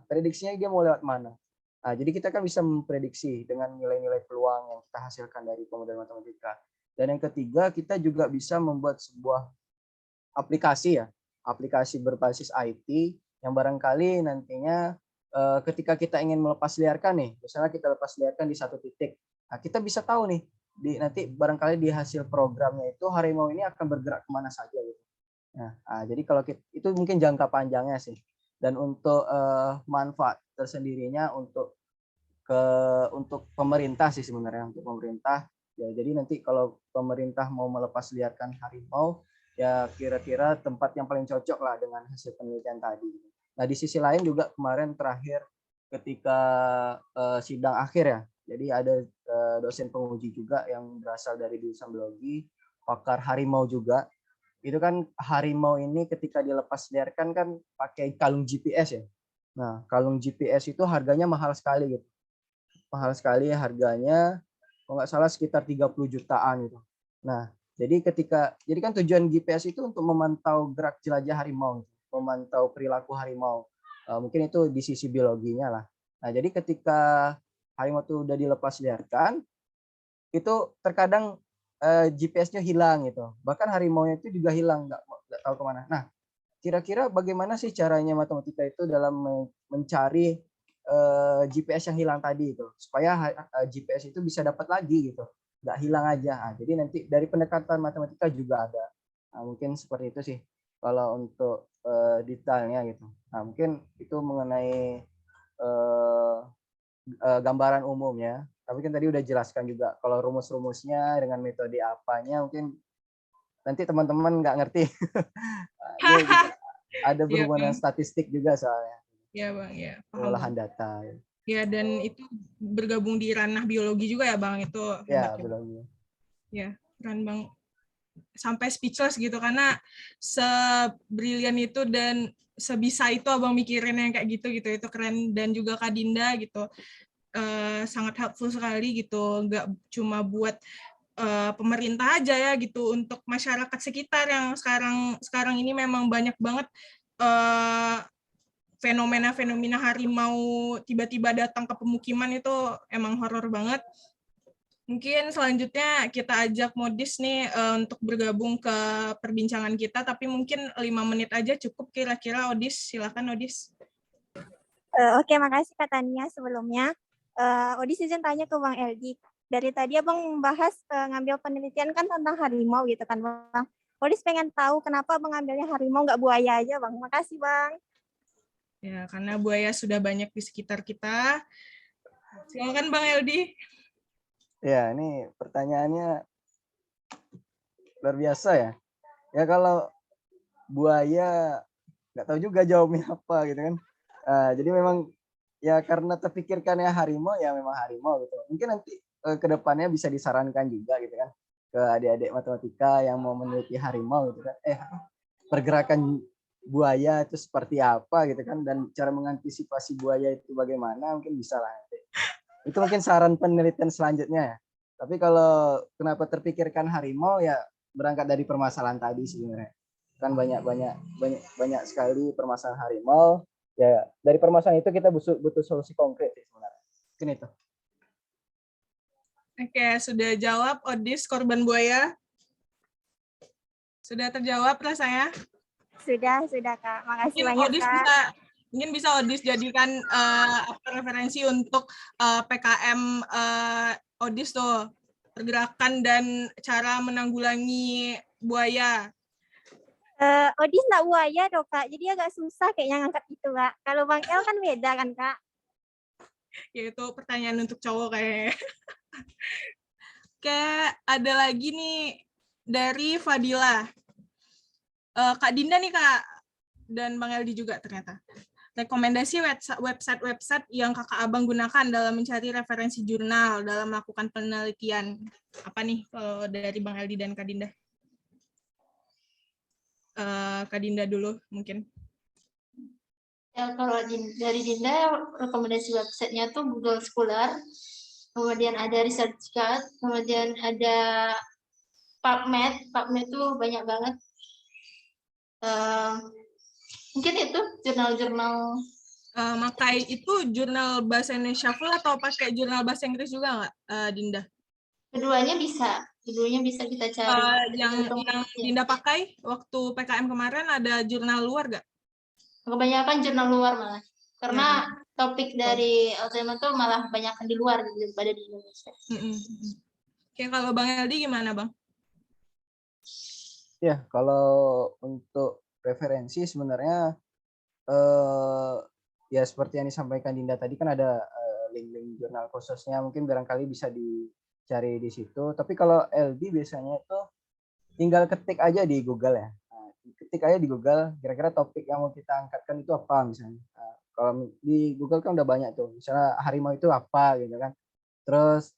Prediksinya dia mau lewat mana. Nah, jadi kita kan bisa memprediksi dengan nilai-nilai peluang yang kita hasilkan dari pemodel matematika. Dan yang ketiga, kita juga bisa membuat sebuah aplikasi ya, aplikasi berbasis IT yang barangkali nantinya ketika kita ingin melepas liarkan nih, misalnya kita lepas liarkan di satu titik, nah kita bisa tahu nih nanti barangkali di hasil programnya itu harimau ini akan bergerak kemana saja gitu. Nah, jadi kalau itu mungkin jangka panjangnya sih. Dan untuk manfaat tersendirinya untuk pemerintah sih sebenarnya, untuk pemerintah ya. Jadi nanti kalau pemerintah mau melepas liarkan harimau, ya kira-kira tempat yang paling cocok lah dengan hasil penelitian tadi. Nah, di sisi lain juga kemarin terakhir ketika sidang akhir ya, jadi ada dosen penguji juga yang berasal dari jurusan biologi, pakar harimau juga. Itu kan harimau ini ketika dilepas liarkan kan pakai kalung GPS ya. Nah, kalung GPS itu harganya mahal sekali gitu. Mahal sekali harganya, kalau nggak salah sekitar 30 jutaan gitu. Nah, jadi kan tujuan GPS itu untuk memantau gerak jelajah harimau, memantau perilaku harimau. Mungkin itu di sisi biologinya lah. Nah, jadi ketika harimau itu udah dilepas liarkan, itu terkadang GPS-nya hilang gitu. Bahkan harimaunya itu juga hilang, nggak tahu kemana. Nah, kira-kira bagaimana sih caranya matematika itu dalam mencari GPS yang hilang tadi itu, supaya GPS itu bisa dapat lagi gitu, nggak hilang aja. Nah, jadi nanti dari pendekatan matematika juga ada. Nah, mungkin seperti itu sih kalau untuk detailnya gitu. Nah, mungkin itu mengenai gambaran umumnya. Tapi kan tadi udah jelaskan juga kalau rumus-rumusnya dengan metode apanya, mungkin nanti teman-teman nggak ngerti. Ini juga ada Iya, berhubungan dengan Bang. statistik juga soalnya, Iya, Bang, ya, paham, Bang. pengolahan data. Ya, dan itu bergabung di ranah biologi juga ya, Bang. Itu Ya, hebat ya. biologi. Ya, keren, Bang. Sampai speechless gitu, karena sebrilian itu dan sebisa itu Abang mikirin yang kayak gitu, itu keren. Dan juga Kak Dinda gitu, sangat helpful sekali gitu, nggak cuma buat pemerintah aja ya gitu, untuk masyarakat sekitar yang sekarang ini memang banyak banget fenomena harimau tiba-tiba datang ke pemukiman. Itu emang horor banget. Mungkin selanjutnya kita ajak Modis nih untuk bergabung ke perbincangan kita, tapi mungkin 5 menit aja cukup kira-kira. Odis, silakan Odis. Oke, makasih Kak Tania sebelumnya. Odis izin tanya ke Bang Eldi. Dari tadi Abang membahas ngambil penelitian kan tentang harimau gitu kan Bang. Odis pengen tahu kenapa Abang ngambilnya harimau nggak buaya aja Bang. Makasih Bang. Ya, karena buaya sudah banyak di sekitar kita. Silakan Bang Eldi. Ya, ini pertanyaannya luar biasa ya. Ya kalau buaya nggak tahu juga jawabnya apa gitu kan. Jadi memang ya karena terpikirkannya harimau ya memang harimau gitu. Mungkin nanti ke depannya bisa disarankan juga gitu kan ke adik-adik matematika yang mau meneliti harimau gitu kan. Pergerakan buaya itu seperti apa gitu kan dan cara mengantisipasi buaya itu bagaimana mungkin bisa lah nanti. Itu mungkin saran penelitian selanjutnya ya. Tapi kalau kenapa terpikirkan harimau ya berangkat dari permasalahan tadi sebenarnya. Kan banyak sekali permasalahan harimau. Ya, dari permasalahan itu kita butuh solusi konkret sebenarnya. Mungkin itu. Oke, sudah jawab Odis korban buaya. Sudah terjawab rasanya? Sudah Kak. Makasih banyak Kak. Mungkin bisa Odis jadikan referensi untuk PKM Odis tuh, pergerakan dan cara menanggulangi buaya. Odis nggak buaya dong Kak. Jadi agak susah kayaknya ngangkat itu Kak. Kalau Bang El kan beda kan Kak. Yaitu pertanyaan untuk cowok kayaknya. Oke, ada lagi nih dari Fadila. Kak Dinda nih Kak, dan Bang Eldi juga ternyata. Rekomendasi website yang kakak abang gunakan dalam mencari referensi jurnal dalam melakukan penelitian. Apa nih kalau dari Bang Eldi dan Kak Dinda? Kak Dinda dulu mungkin. Ya, kalau dari Dinda, rekomendasi websitenya tuh Google Scholar, kemudian ada ResearchGate, kemudian ada PubMed. PubMed tuh banyak banget. Mungkin itu jurnal-jurnal. Makai itu jurnal bahasa Indonesia full atau pakai jurnal bahasa Inggris juga nggak, Dinda? Keduanya bisa kita cari. Yang Dinda pakai waktu PKM kemarin ada jurnal luar nggak? Kebanyakan jurnal luar malah. Karena topik dari LTM itu malah banyak di luar daripada di Indonesia. Oke, kalau Bang Eldi gimana Bang? Ya, kalau untuk referensi sebenarnya ya seperti yang disampaikan Dinda tadi kan ada link-link jurnal khususnya mungkin barangkali bisa dicari di situ. Tapi kalau LD biasanya itu tinggal ketik aja di Google ya. Ketik aja di Google kira-kira topik yang mau kita angkatkan itu apa misalnya. Kalau di Google kan udah banyak tuh. Misalnya harimau itu apa gitu kan. Terus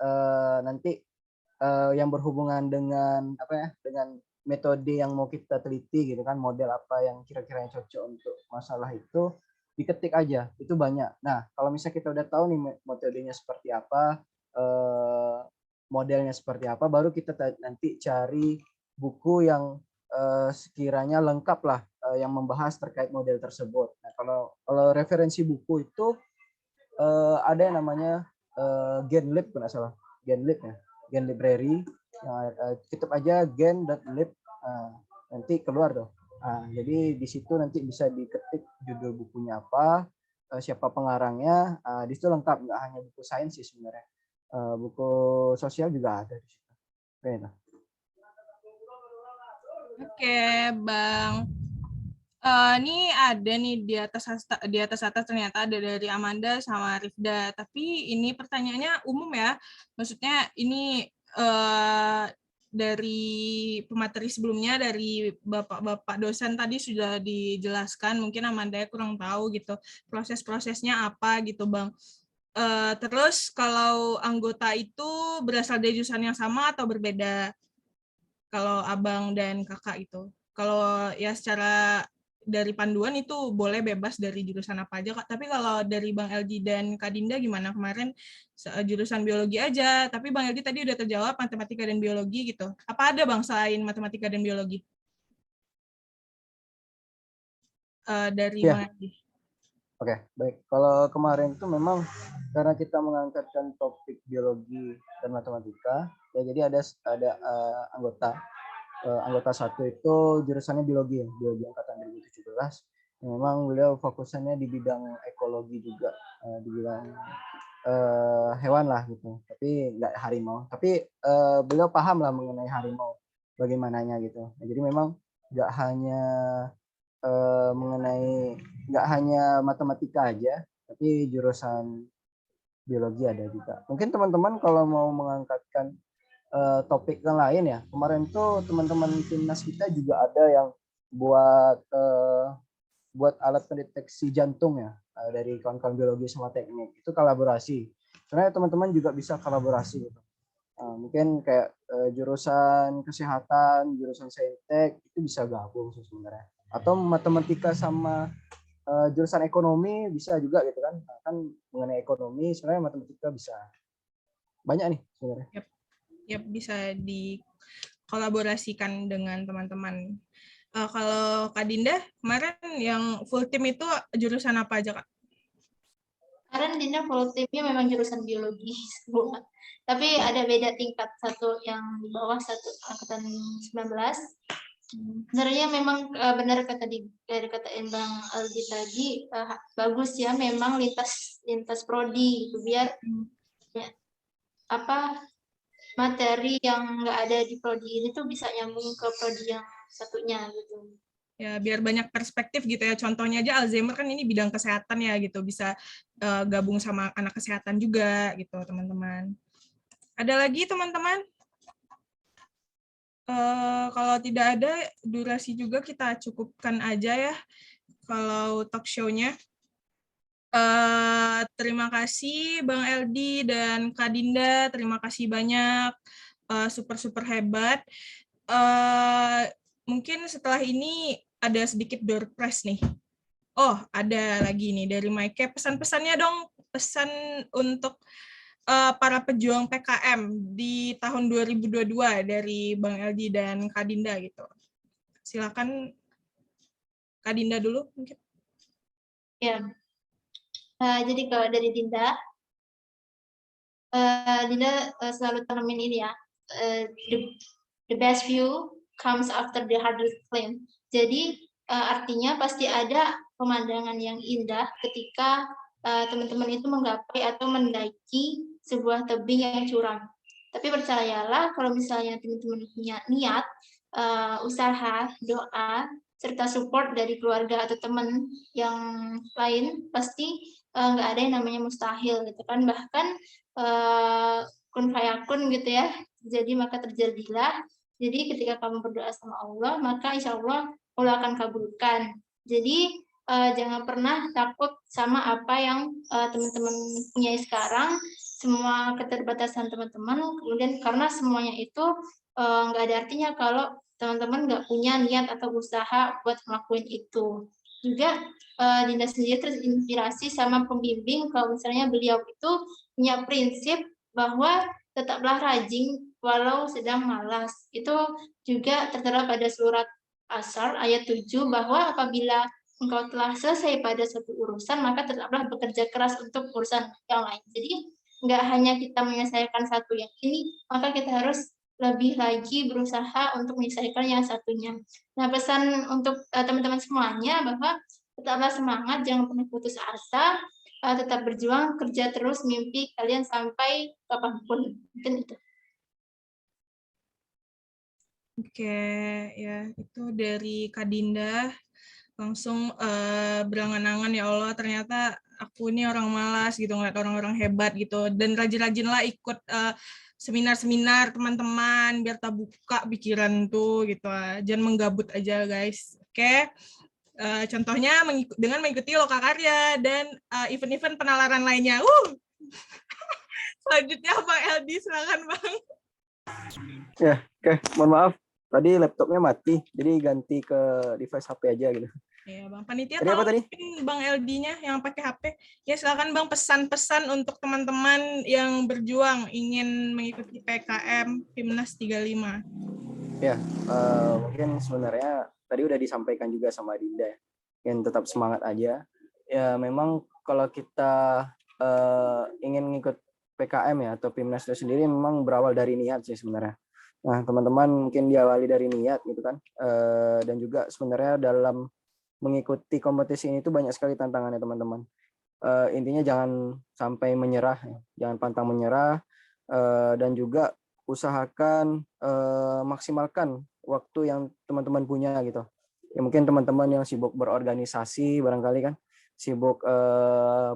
nanti yang berhubungan dengan apa ya, dengan metode yang mau kita teliti gitu kan, model apa yang kira-kira yang cocok untuk masalah itu diketik aja, itu banyak. Nah, kalau misalnya kita udah tahu nih metodenya seperti apa, modelnya seperti apa, baru kita nanti cari buku yang sekiranya lengkap lah yang membahas terkait model tersebut. Nah, kalau referensi buku itu ada yang namanya GenLib kalau nggak salah, GenLib ya, Gen Library. Ketik aja gen.lib, nanti keluar tuh. Jadi di situ nanti bisa diketik judul bukunya apa, siapa pengarangnya. Di situ lengkap, nggak hanya buku sains sih sebenarnya. Buku sosial juga ada di situ. Oke, Bang. Ini ada nih di atas ternyata ada dari Amanda sama Rifda. Tapi ini pertanyaannya umum ya. Maksudnya ini dari pemateri sebelumnya dari bapak-bapak dosen tadi sudah dijelaskan. Mungkin Amanda kurang tahu gitu proses-prosesnya apa gitu, Bang. Terus kalau anggota itu berasal dari jurusan yang sama atau berbeda? Kalau abang dan kakak itu. Kalau ya secara dari panduan itu boleh bebas dari jurusan apa aja, Kak. Tapi kalau dari Bang Eldi dan Kak Dinda gimana? Kemarin jurusan biologi aja, tapi Bang Eldi tadi udah terjawab matematika dan biologi gitu. Apa ada Bang selain matematika dan biologi? Dari Bang Eldi. Oke, baik. Kalau kemarin itu memang karena kita mengangkatkan topik biologi dan matematika, ya jadi ada anggota satu itu jurusannya biologi angkatan 2017. Memang beliau fokusannya di bidang ekologi juga, di bidang hewan lah gitu, tapi nggak harimau. Tapi beliau paham lah mengenai harimau, bagaimananya gitu. Nah, jadi memang nggak hanya nggak hanya matematika aja, tapi jurusan biologi ada juga. Mungkin teman-teman kalau mau mengangkatkan topik yang lain ya, kemarin tuh teman-teman timnas kita juga ada yang buat alat pendeteksi jantung ya, dari kawan-kawan biologi sama teknik, itu kolaborasi. Sebenarnya teman-teman juga bisa kolaborasi gitu. Mungkin kayak jurusan kesehatan, jurusan saintek itu bisa gabung sebenarnya. Atau matematika sama jurusan ekonomi bisa juga gitu kan. Nah, kan mengenai ekonomi sebenarnya matematika bisa banyak nih sebenarnya. Yap, bisa dikolaborasikan dengan teman-teman. Kalau Kak Dinda kemarin yang full tim itu jurusan apa aja, Kak? Kemarin Dinda full timnya memang jurusan biologi semua. Tapi ada beda tingkat, satu yang di bawah, satu angkatan 19. Sebenarnya memang benar dari kata Bang Aldi tadi, bagus ya memang lintas prodi gitu, biar ya, materi yang nggak ada di prodi ini tuh bisa nyambung ke prodi yang satunya gitu. Ya, biar banyak perspektif gitu ya. Contohnya aja Alzheimer kan ini bidang kesehatan ya gitu, bisa gabung sama anak kesehatan juga gitu, teman-teman. Ada lagi teman-teman? Kalau tidak ada, durasi juga kita cukupkan aja ya kalau talk show-nya. Terima kasih Bang Eldi dan Kak Dinda, terima kasih banyak, super hebat. Mungkin setelah ini ada sedikit door prize nih. Oh, ada lagi nih dari Mike. Pesan-pesannya dong, pesan untuk para pejuang PKM di tahun 2022 dari Bang Eldi dan Kak Dinda gitu. Silakan Kak Dinda dulu mungkin. Ya. Jadi kalau dari Dinda, selalu tanemin ini ya, the best view comes after the hardest climb. Jadi artinya pasti ada pemandangan yang indah ketika teman-teman itu menggapai atau mendaki sebuah tebing yang curam. Tapi percayalah kalau misalnya teman-teman punya niat, usaha, doa, serta support dari keluarga atau teman yang lain, pasti nggak ada yang namanya mustahil gitu kan. Bahkan kun fayakun gitu ya, jadi maka terjadilah. Jadi ketika kamu berdoa sama Allah, maka insya Allah Allah akan kabulkan. Jadi jangan pernah takut sama apa yang teman-teman punya sekarang, semua keterbatasan teman-teman, kemudian karena semuanya itu nggak ada artinya kalau teman-teman nggak punya niat atau usaha buat ngelakuin itu. Juga Dinda sendiri terinspirasi sama pembimbing, kalau misalnya beliau itu punya prinsip bahwa tetaplah rajin walau sedang malas. Itu juga tertera pada surat Asar ayat 7, bahwa apabila engkau telah selesai pada suatu urusan, maka tetaplah bekerja keras untuk urusan yang lain. Jadi nggak hanya kita menyelesaikan satu yang ini, maka kita harus lebih lagi berusaha untuk menyelesaikan yang satunya. Nah, pesan untuk teman-teman semuanya bahwa tetaplah semangat, jangan pernah putus asa, tetap berjuang, kerja terus mimpi kalian sampai kapanpun. Mungkin itu. Oke, ya itu dari Kak Dinda. Langsung berangan-angan, ya Allah ternyata aku ini orang malas gitu, ngeliat orang-orang hebat gitu, dan rajin-rajinlah ikut seminar-seminar teman-teman biar tak buka pikiran tuh gitu, jangan menggabut aja guys. Oke. Contohnya dengan mengikuti Lokakarya dan event-event penalaran lainnya. Selanjutnya Bang Eldi, silakan Bang. Ya, oke. Mohon maaf. Tadi laptopnya mati, jadi ganti ke device HP aja gitu. Iya, Bang. Panitia Tadi apa tadi? Bang LD-nya yang pakai HP. Ya, silakan Bang, pesan-pesan untuk teman-teman yang berjuang ingin mengikuti PKM Himnas 35. Ya, mungkin sebenarnya tadi udah disampaikan juga sama Dinda, yang tetap semangat aja. Ya, memang kalau kita ingin ngikut PKM ya atau PIMNAS itu sendiri memang berawal dari niat sih sebenarnya. Nah, teman-teman mungkin diawali dari niat gitu kan. Dan juga sebenarnya dalam mengikuti kompetisi ini tuh banyak sekali tantangannya teman-teman. Intinya jangan sampai menyerah, ya. Jangan pantang menyerah, dan juga usahakan maksimalkan waktu yang teman-teman punya gitu. Ya mungkin teman-teman yang sibuk berorganisasi barangkali kan, sibuk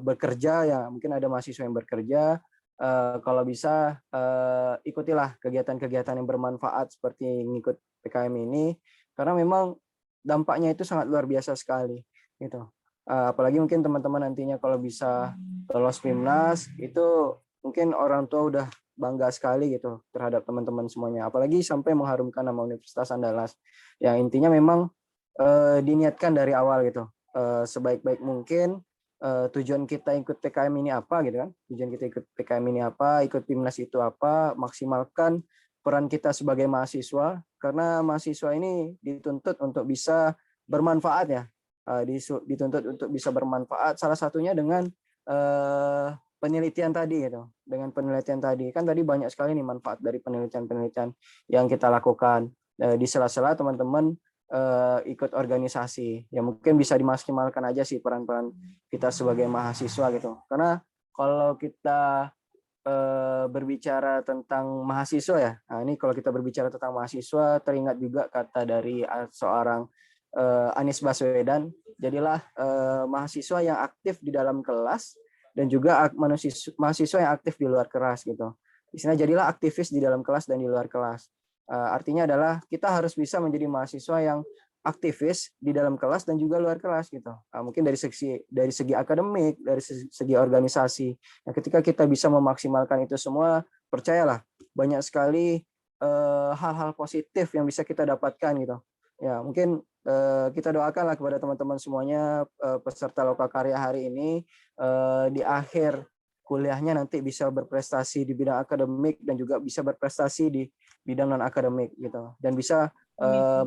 bekerja ya, mungkin ada mahasiswa yang bekerja. Kalau bisa ikutilah kegiatan-kegiatan yang bermanfaat seperti ngikut PKM ini, karena memang dampaknya itu sangat luar biasa sekali gitu. Apalagi mungkin teman-teman nantinya kalau bisa lolos PIMNAS itu mungkin orang tua udah bangga sekali gitu terhadap teman-teman semuanya, apalagi sampai mengharumkan nama Universitas Andalas. Yang intinya memang diniatkan dari awal gitu, sebaik-baik mungkin. Tujuan kita ikut PKM ini apa gitu kan, tujuan kita ikut PKM ini apa, ikut PIMNAS itu apa, maksimalkan peran kita sebagai mahasiswa, karena mahasiswa ini dituntut untuk bisa bermanfaat ya, dituntut untuk bisa bermanfaat, salah satunya dengan penelitian tadi gitu. Dengan penelitian tadi kan tadi banyak sekali nih manfaat dari penelitian-penelitian yang kita lakukan. Di sela-sela teman-teman ikut organisasi ya, mungkin bisa dimaksimalkan aja sih peran-peran kita sebagai mahasiswa gitu. Karena kalau kita berbicara tentang mahasiswa ya, nah ini kalau kita berbicara tentang mahasiswa teringat juga kata dari seorang Anies Baswedan, jadilah mahasiswa yang aktif di dalam kelas dan juga mahasiswa yang aktif di luar kelas gitu. Istilahnya jadilah aktivis di dalam kelas dan di luar kelas. Artinya adalah kita harus bisa menjadi mahasiswa yang aktivis di dalam kelas dan juga luar kelas gitu. Mungkin dari segi akademik, dari segi organisasi. Nah, ketika kita bisa memaksimalkan itu semua, percayalah banyak sekali hal-hal positif yang bisa kita dapatkan gitu. Ya, mungkin kita doakanlah kepada teman-teman semuanya peserta Lokakarya hari ini di akhir kuliahnya nanti bisa berprestasi di bidang akademik dan juga bisa berprestasi di bidang non akademik gitu, dan bisa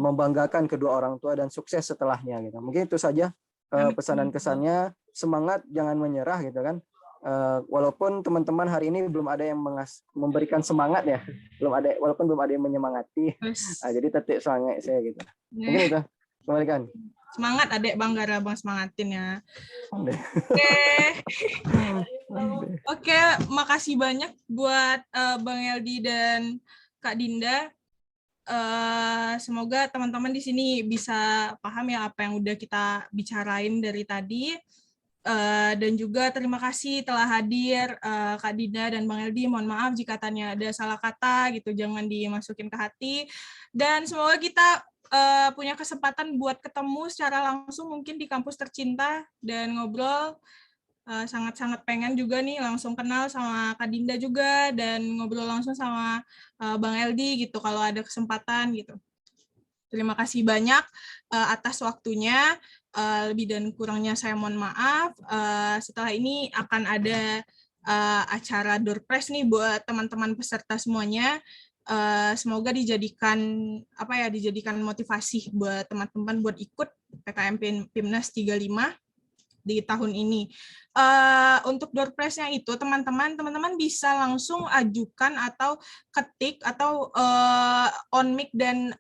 membanggakan kedua orang tua dan sukses setelahnya gitu. Mungkin itu saja pesanan kesannya, semangat jangan menyerah gitu kan. Walaupun teman-teman hari ini belum ada yang memberikan semangat ya, walaupun belum ada yang menyemangati, jadi tetap semangat saya gitu. Mungkin itu, kembalikan. Semangat adek Bang Gara, Bang semangatin ya. Oke, makasih banyak buat Bang Eldi dan Kak Dinda. Semoga teman-teman di sini bisa paham ya apa yang udah kita bicarain dari tadi. Dan juga terima kasih telah hadir Kak Dinda dan Bang Eldi. Mohon maaf jika tanya ada salah kata gitu, jangan dimasukin ke hati. Dan semoga kita punya kesempatan buat ketemu secara langsung mungkin di kampus tercinta dan ngobrol. Sangat-sangat pengen juga nih langsung kenal sama Kak Dinda juga dan ngobrol langsung sama Bang Eldi gitu kalau ada kesempatan gitu. Terima kasih banyak atas waktunya. Lebih dan kurangnya saya mohon maaf. Setelah ini akan ada acara door prize nih buat teman-teman peserta semuanya. Semoga dijadikan motivasi buat teman-teman buat ikut PKM PIMNAS 35 di tahun ini. Untuk door prize-nya itu teman-teman bisa langsung ajukan atau ketik atau on mic dan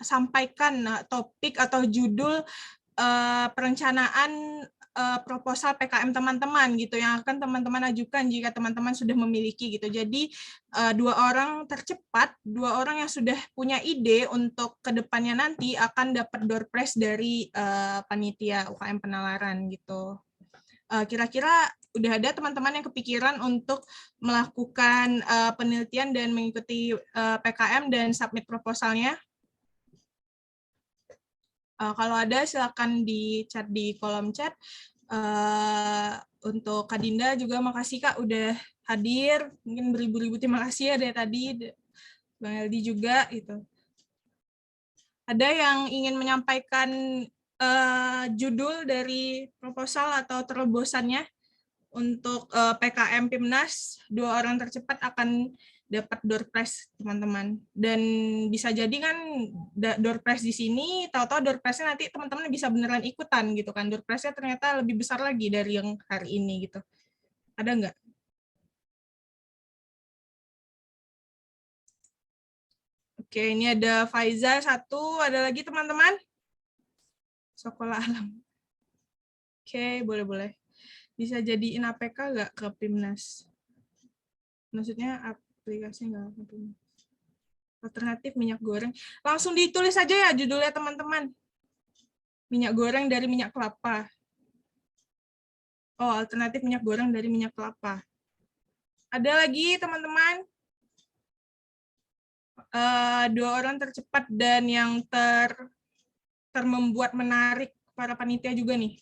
sampaikan topik atau judul perencanaan proposal PKM teman-teman gitu yang akan teman-teman ajukan jika teman-teman sudah memiliki gitu. Jadi 2 orang tercepat, 2 orang yang sudah punya ide untuk kedepannya nanti akan dapat door prize dari panitia UKM penalaran gitu. Kira-kira udah ada teman-teman yang kepikiran untuk melakukan penelitian dan mengikuti PKM dan submit proposalnya? Kalau ada silakan di chat di kolom chat. Untuk Kak Dinda juga makasih Kak udah hadir. Mungkin beribu-ribu terima kasih ya dari tadi. Bang Eldi juga gitu. Ada yang ingin menyampaikan judul dari proposal atau terobosannya untuk PKM PIMNAS? 2 orang tercepat akan dapat door prize teman-teman. Dan bisa jadi kan door prize di sini, tahu-tahu door prize-nya nanti teman-teman bisa beneran ikutan gitu kan. Door prize-nya ternyata lebih besar lagi dari yang hari ini gitu. Ada nggak? Oke, ini ada Faiza satu, ada lagi teman-teman? Sekolah alam. Oke, boleh-boleh. Bisa jadiin APK nggak ke PIMNAS? Maksudnya aplikasi nggak ke PIMNAS. Alternatif minyak goreng. Langsung ditulis aja ya judulnya teman-teman. Minyak goreng dari minyak kelapa. Oh, alternatif minyak goreng dari minyak kelapa. Ada lagi teman-teman? Dua orang tercepat dan yang membuat menarik para panitia juga nih.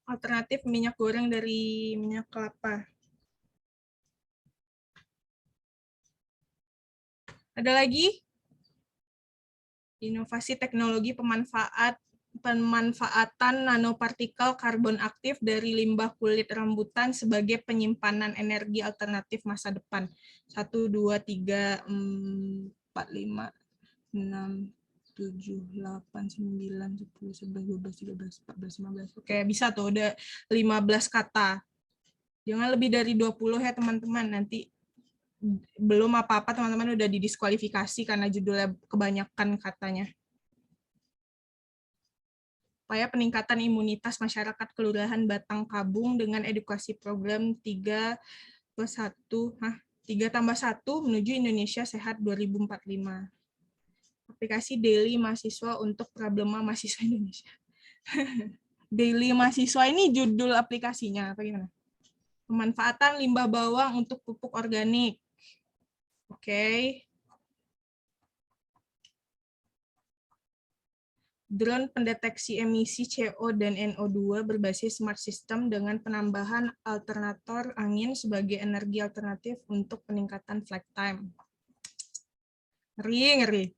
Alternatif minyak goreng dari minyak kelapa. Ada lagi? Inovasi teknologi pemanfaatan nanopartikel karbon aktif dari limbah kulit rambutan sebagai penyimpanan energi alternatif masa depan. 1, 2, 3, 4, 5, 6, 7, 8, 9, 10, 11, 12, 13, 14, 15. Oke, bisa tuh, udah 15 kata. Jangan lebih dari 20 ya teman-teman, nanti belum apa-apa teman-teman udah didiskualifikasi karena judulnya kebanyakan katanya. Upaya peningkatan imunitas masyarakat Kelurahan Batang Kabung dengan edukasi program 3+1 menuju Indonesia Sehat 2045. Aplikasi Daily Mahasiswa untuk Problema Mahasiswa Indonesia. Daily Mahasiswa ini judul aplikasinya apa gimana? Pemanfaatan limbah bawang untuk pupuk organik. Oke. Drone pendeteksi emisi CO dan NO2 berbasis smart system dengan penambahan alternator angin sebagai energi alternatif untuk peningkatan flight time. Ngeri.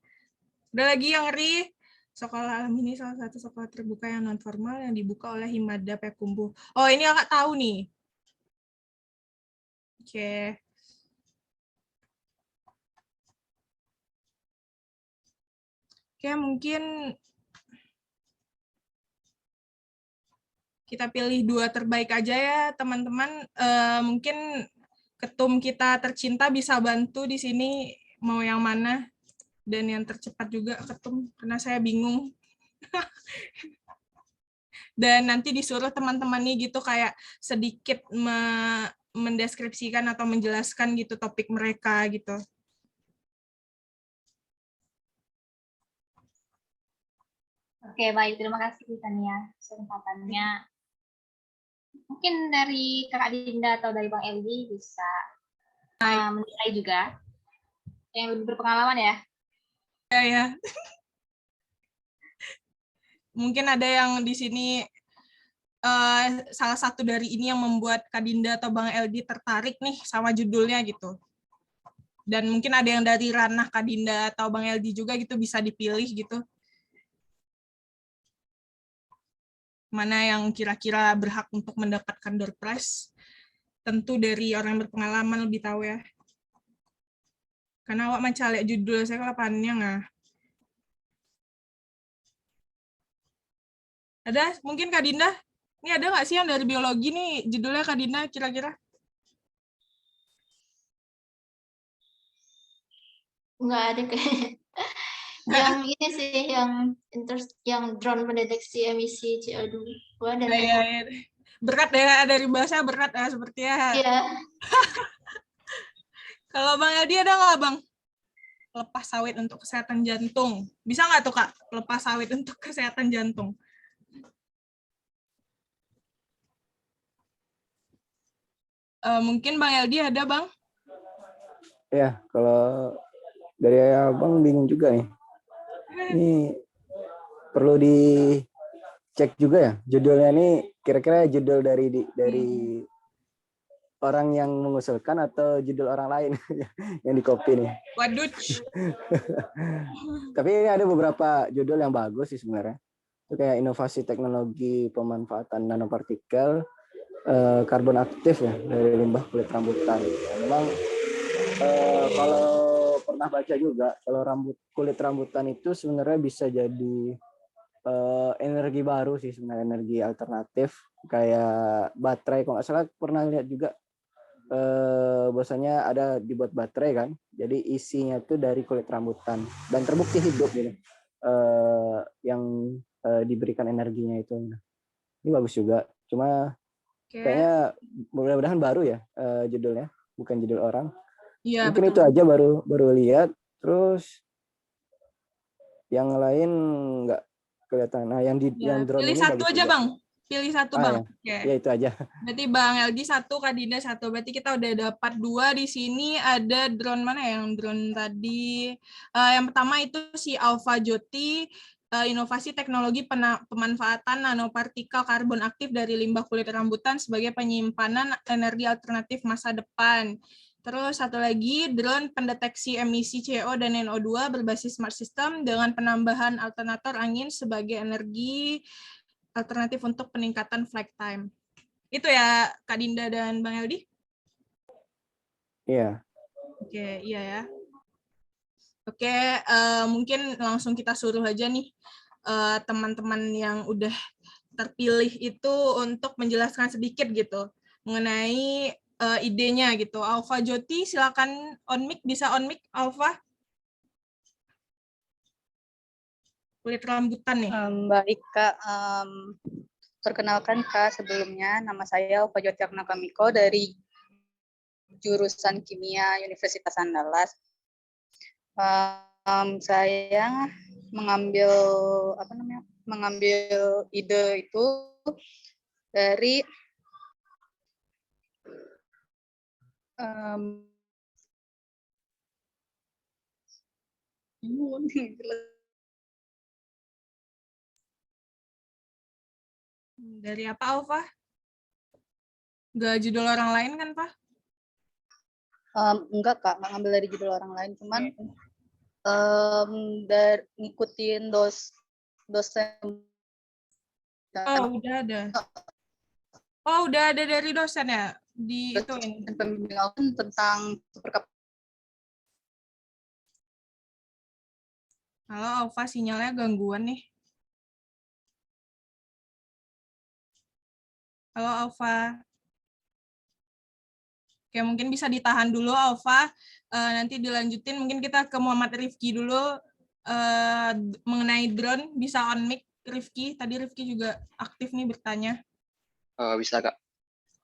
Ada lagi yang ngeri. Sekolah alam ini salah satu sekolah terbuka yang non formal yang dibuka oleh Himada Payakumbuh. Oh, ini Kakak tahu nih. Oke. Oke, mungkin kita pilih 2 terbaik aja ya, teman-teman. Mungkin ketum kita tercinta bisa bantu di sini mau yang mana, dan yang tercepat juga ketum, karena saya bingung. Dan nanti disuruh teman-teman nih gitu kayak sedikit mendeskripsikan atau menjelaskan gitu topik mereka gitu. Oke, baik. Terima kasih, Tania, kesempatannya. Mungkin dari Kak Dinda atau dari Bang Eldi bisa menilai juga. Yang lebih berpengalaman ya. Ya. Mungkin ada yang di sini salah satu dari ini yang membuat Kak Dinda atau Bang Eldi tertarik nih sama judulnya gitu. Dan mungkin ada yang dari ranah Kak Dinda atau Bang Eldi juga gitu bisa dipilih gitu. Mana yang kira-kira berhak untuk mendapatkan door prize. Tentu dari orang yang berpengalaman lebih tahu ya. Karena awak mencalek judul saya kelapannya nggak. Ada mungkin Kak Dinda? Ini ada nggak sih yang dari biologi nih judulnya Kak Dinda kira-kira? Nggak ada kayak yang ini sih yang drone mendeteksi emisi CO2 dan Ya. Berat ya, dari bahasa berat ya sepertinya. Iya. Kalau Bang Eldi ada nggak Bang? Lepas sawit untuk kesehatan jantung. Bisa nggak tuh Kak, lepas sawit untuk kesehatan jantung? Mungkin Bang Eldi ada Bang? Ya, kalau dari Abang bingung juga nih. Ini perlu dicek juga ya, judulnya ini kira-kira judul dari orang yang mengusulkan atau judul orang lain yang di copy nih. Waduh. Tapi ini ada beberapa judul yang bagus sih sebenarnya. Itu kayak inovasi teknologi pemanfaatan nanopartikel karbon aktif ya dari limbah kulit rambutan. Ya, memang kalau pernah baca juga, kalau kulit rambutan itu sebenarnya bisa jadi energi baru sih sebenarnya, energi alternatif kayak baterai. Kalau nggak salah pernah lihat juga bahwasanya ada dibuat baterai kan, jadi isinya tuh dari kulit rambutan dan terbukti hidup gitu, yang diberikan energinya itu. Ini bagus juga, cuma Oke. kayaknya mudah-mudahan baru ya judulnya, bukan judul orang. Iya, Mungkin itu betul. aja, baru lihat. Terus yang lain nggak kelihatan. Nah, yang Ya, drone pilih ini satu bagus aja, juga. Bang. Pilih satu, Bang. Ya, Oke. ya itu aja. Berarti Bang Elgi satu, Kak Dinda satu. Berarti kita udah dapat 2 di sini. Ada drone mana ya? Yang drone tadi. Yang pertama itu si Alpha Joti, inovasi teknologi pemanfaatan nanopartikel karbon aktif dari limbah kulit rambutan sebagai penyimpanan energi alternatif masa depan. Terus satu lagi, drone pendeteksi emisi CO dan NO2 berbasis smart system dengan penambahan alternator angin sebagai energi alternatif untuk peningkatan flight time. Itu ya Kak Dinda dan Bang Eldi? Iya. Oke, iya ya. Oke, mungkin langsung kita suruh aja nih teman-teman yang udah terpilih itu untuk menjelaskan sedikit gitu mengenai idenya gitu. Alfa Joti, silakan on mic, bisa on mic Alfa. Kulit rambutan nih. Baik Kak, perkenalkan Kak, sebelumnya nama saya Alfa Joti Kamiko dari jurusan Kimia Universitas Andalas. Saya mengambil ide itu dari dari apa Alfa? Gak judul orang lain kan Pak? enggak Kak, nggak ngambil dari judul orang lain, cuman dari ngikutin dosen. Oh, udah ada. Oh, udah ada dari dosen ya? Di itu ini. Pembimbing tentang Halo Alfa, sinyalnya gangguan nih. Halo Alfa. Oke, mungkin bisa ditahan dulu Alfa. Nanti dilanjutin, mungkin kita ke Muhammad Rifki dulu mengenai drone. Bisa on mic Rifki. Tadi Rifki juga aktif nih bertanya. Bisa Kak.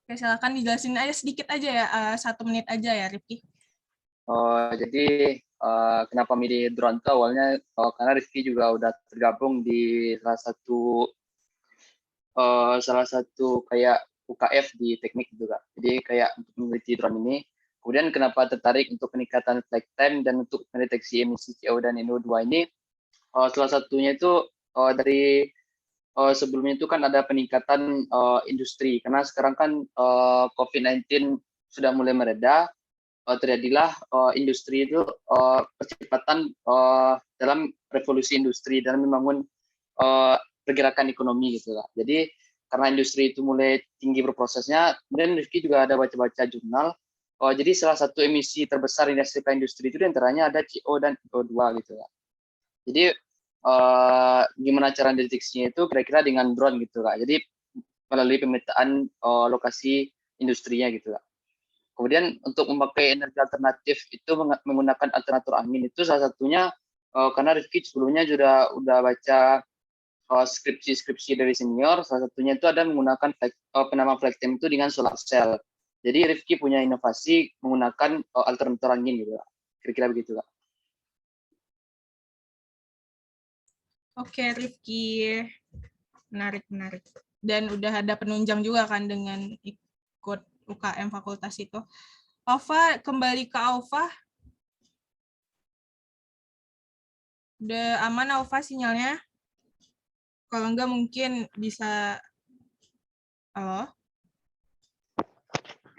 Oke, silakan dijelasin aja sedikit aja ya, 1 menit aja ya Rifki. Jadi kenapa milih drone itu awalnya karena Rizky juga udah tergabung di salah satu kayak UKF di teknik gitu Kak. Jadi kayak untuk meneliti drone ini. Kemudian kenapa tertarik untuk peningkatan flight time dan untuk mendeteksi emisi CO dan NO2 ini? Salah satunya itu dari sebelumnya itu kan ada peningkatan industri karena sekarang kan COVID-19 sudah mulai mereda. Terjadilah industri itu percepatan dalam revolusi industri dalam membangun pergerakan ekonomi gitu lah. Jadi karena industri itu mulai tinggi berprosesnya, kemudian Rifki juga ada baca-baca jurnal. Jadi salah satu emisi terbesar yang dihasilkan industri itu diantaranya ada CO dan NO2 gitu lah. Jadi gimana cara deteksinya itu kira-kira dengan drone gitu lah. Jadi melalui pemetaan lokasi industrinya gitu lah. Kemudian untuk memakai energi alternatif itu menggunakan alternator angin itu salah satunya karena Rifki sebelumnya juga udah baca skripsi dari senior, salah satunya itu ada menggunakan penama flight time itu dengan solar cell. Jadi Rifki punya inovasi menggunakan alternator angin gitu, kira-kira begitu Kak. Oke Rifki, menarik. Dan udah ada penunjang juga kan dengan ikut UKM fakultas itu. Alfa, kembali ke Alfa. Udah aman Alfa sinyalnya? Kalau enggak mungkin bisa... Halo?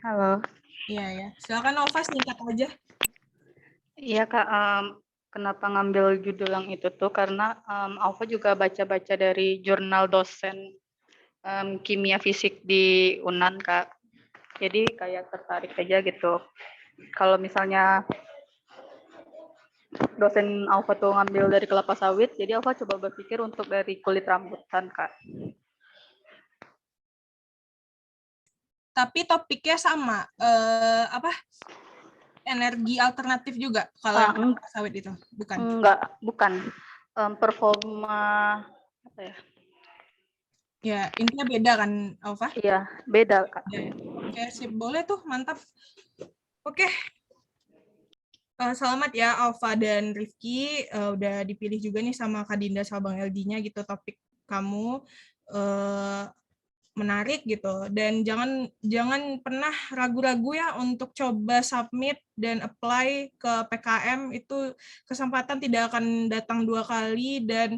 Halo. Iya ya. Silakan Alfa singkat aja. Iya Kak, kenapa ngambil judul yang itu tuh karena Alfa juga baca-baca dari jurnal dosen kimia fisik di UNAN, Kak. Jadi kayak tertarik aja gitu. Kalau misalnya dosen Alfa tuh ngambil dari kelapa sawit, jadi Alfa coba berpikir untuk dari kulit rambutan, Kak. Tapi topiknya sama, apa, energi alternatif juga kalau yang kelapa sawit itu, bukan? Enggak, bukan. Performa apa ya? Ya, intinya beda kan, Alfa? Iya, beda, Kak. Ya. Oke, sip. Boleh tuh, mantap. Oke. Selamat ya Alfa dan Rifki, udah dipilih juga nih sama Kak Dinda sama Bang LD-nya gitu, topik kamu menarik gitu, dan jangan pernah ragu-ragu ya untuk coba submit dan apply ke PKM. Itu kesempatan tidak akan datang 2 kali, dan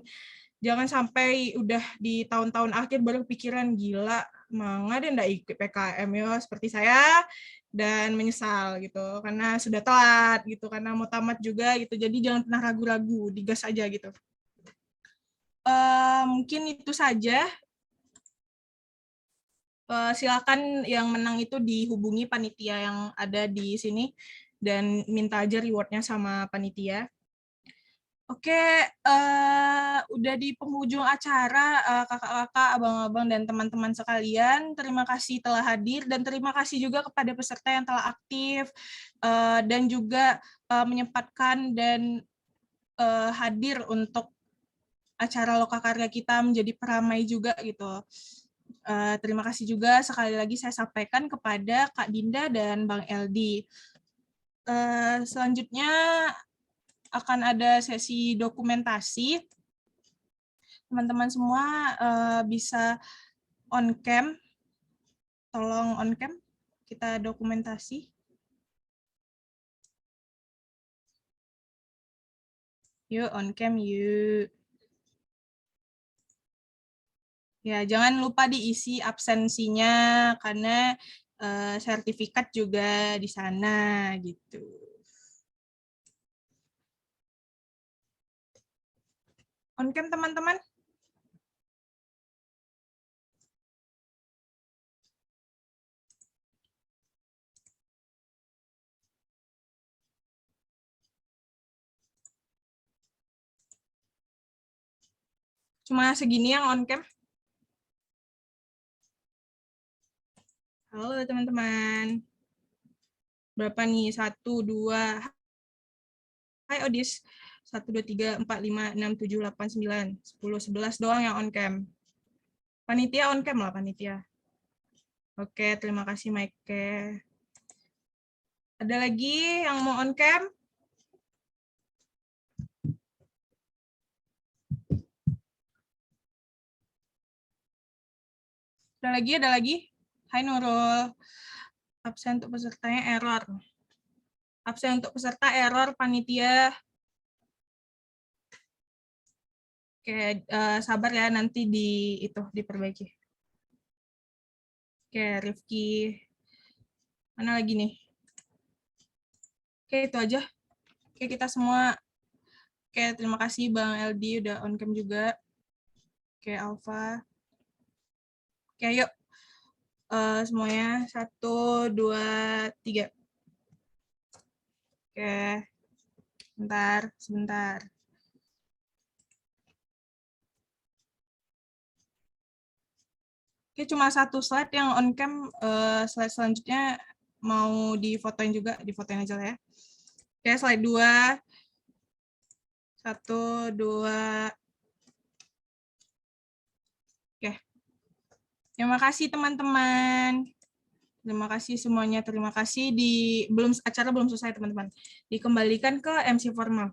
jangan sampai udah di tahun-tahun akhir baru pikiran, gila mangga deh nggak ikut PKM ya, seperti saya, dan menyesal gitu karena sudah telat gitu, karena mau tamat juga gitu. Jadi jangan pernah ragu-ragu, digas aja gitu. Mungkin itu saja. Silakan yang menang itu dihubungi panitia yang ada di sini dan minta aja rewardnya sama panitia. Oke, udah di penghujung acara, kakak-kakak, abang-abang, dan teman-teman sekalian. Terima kasih telah hadir, dan terima kasih juga kepada peserta yang telah aktif dan juga menyempatkan dan hadir untuk acara Lokakarya kita menjadi peramai juga gitu. Terima kasih juga sekali lagi saya sampaikan kepada Kak Dinda dan Bang LD. Selanjutnya akan ada sesi dokumentasi. Teman-teman semua bisa on cam, tolong on cam, kita dokumentasi. Yuk on cam yuk. Ya, jangan lupa diisi absensinya karena sertifikat juga di sana gitu. On cam teman-teman. Cuma segini yang on cam. Halo teman-teman. Berapa nih? 1, 2. Hai Odis. 1, 2, 3, 4, 5, 6, 7, 8, 9, 10, 11 doang yang on cam. Panitia on cam lah, panitia. Oke, terima kasih Mike. Ada lagi yang mau on cam? Ada lagi? Hai Nurul. Absen untuk pesertanya error. Absen untuk peserta error, panitia. Oke, sabar ya, nanti diperbaiki. Oke, Rifki. Mana lagi nih? Oke, itu aja. Oke, kita semua. Oke, terima kasih Bang LD udah on cam juga. Oke, Alfa. Oke, yuk. Semuanya. 1, 2, 3. Oke. Sebentar. Oke, cuma 1 slide yang on cam, slide selanjutnya mau difotoin juga, difotoin aja lah ya. Oke, slide 2. 1, 2. Oke. Terima kasih teman-teman. Terima kasih semuanya. Terima kasih. Acara belum selesai teman-teman. Dikembalikan ke MC formal.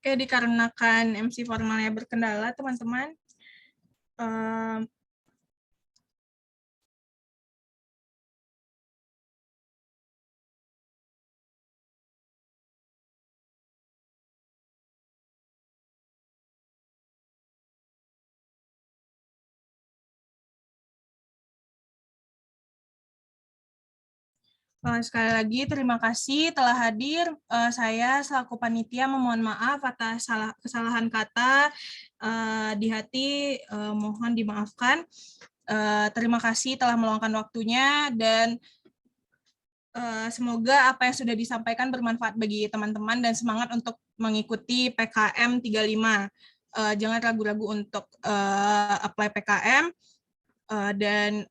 Oke, dikarenakan MC formalnya berkendala, teman-teman. Sekali lagi terima kasih telah hadir. Saya selaku panitia memohon maaf atas kesalahan kata di hati, mohon dimaafkan. Terima kasih telah meluangkan waktunya dan semoga apa yang sudah disampaikan bermanfaat bagi teman-teman dan semangat untuk mengikuti PKM 35. Jangan ragu-ragu untuk apply PKM. Dan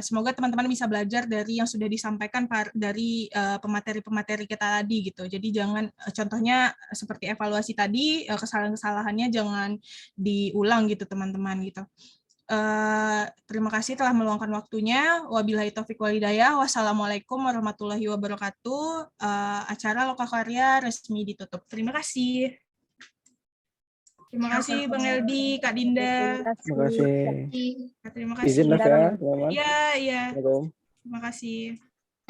semoga teman-teman bisa belajar dari yang sudah disampaikan dari pemateri-pemateri kita tadi gitu. Jadi jangan, contohnya seperti evaluasi tadi, kesalahan-kesalahannya jangan diulang gitu teman-teman gitu. Terima kasih telah meluangkan waktunya. Wabillahi taufiq wal hidayah. Wassalamualaikum warahmatullahi wabarakatuh. Acara Lokakarya resmi ditutup. Terima kasih. Terima kasih Bang Eldi, Kak Dinda. Terima kasih. Terima kasih. Izin Mas ya, teman-teman. Iya. Assalamualaikum. Terima kasih.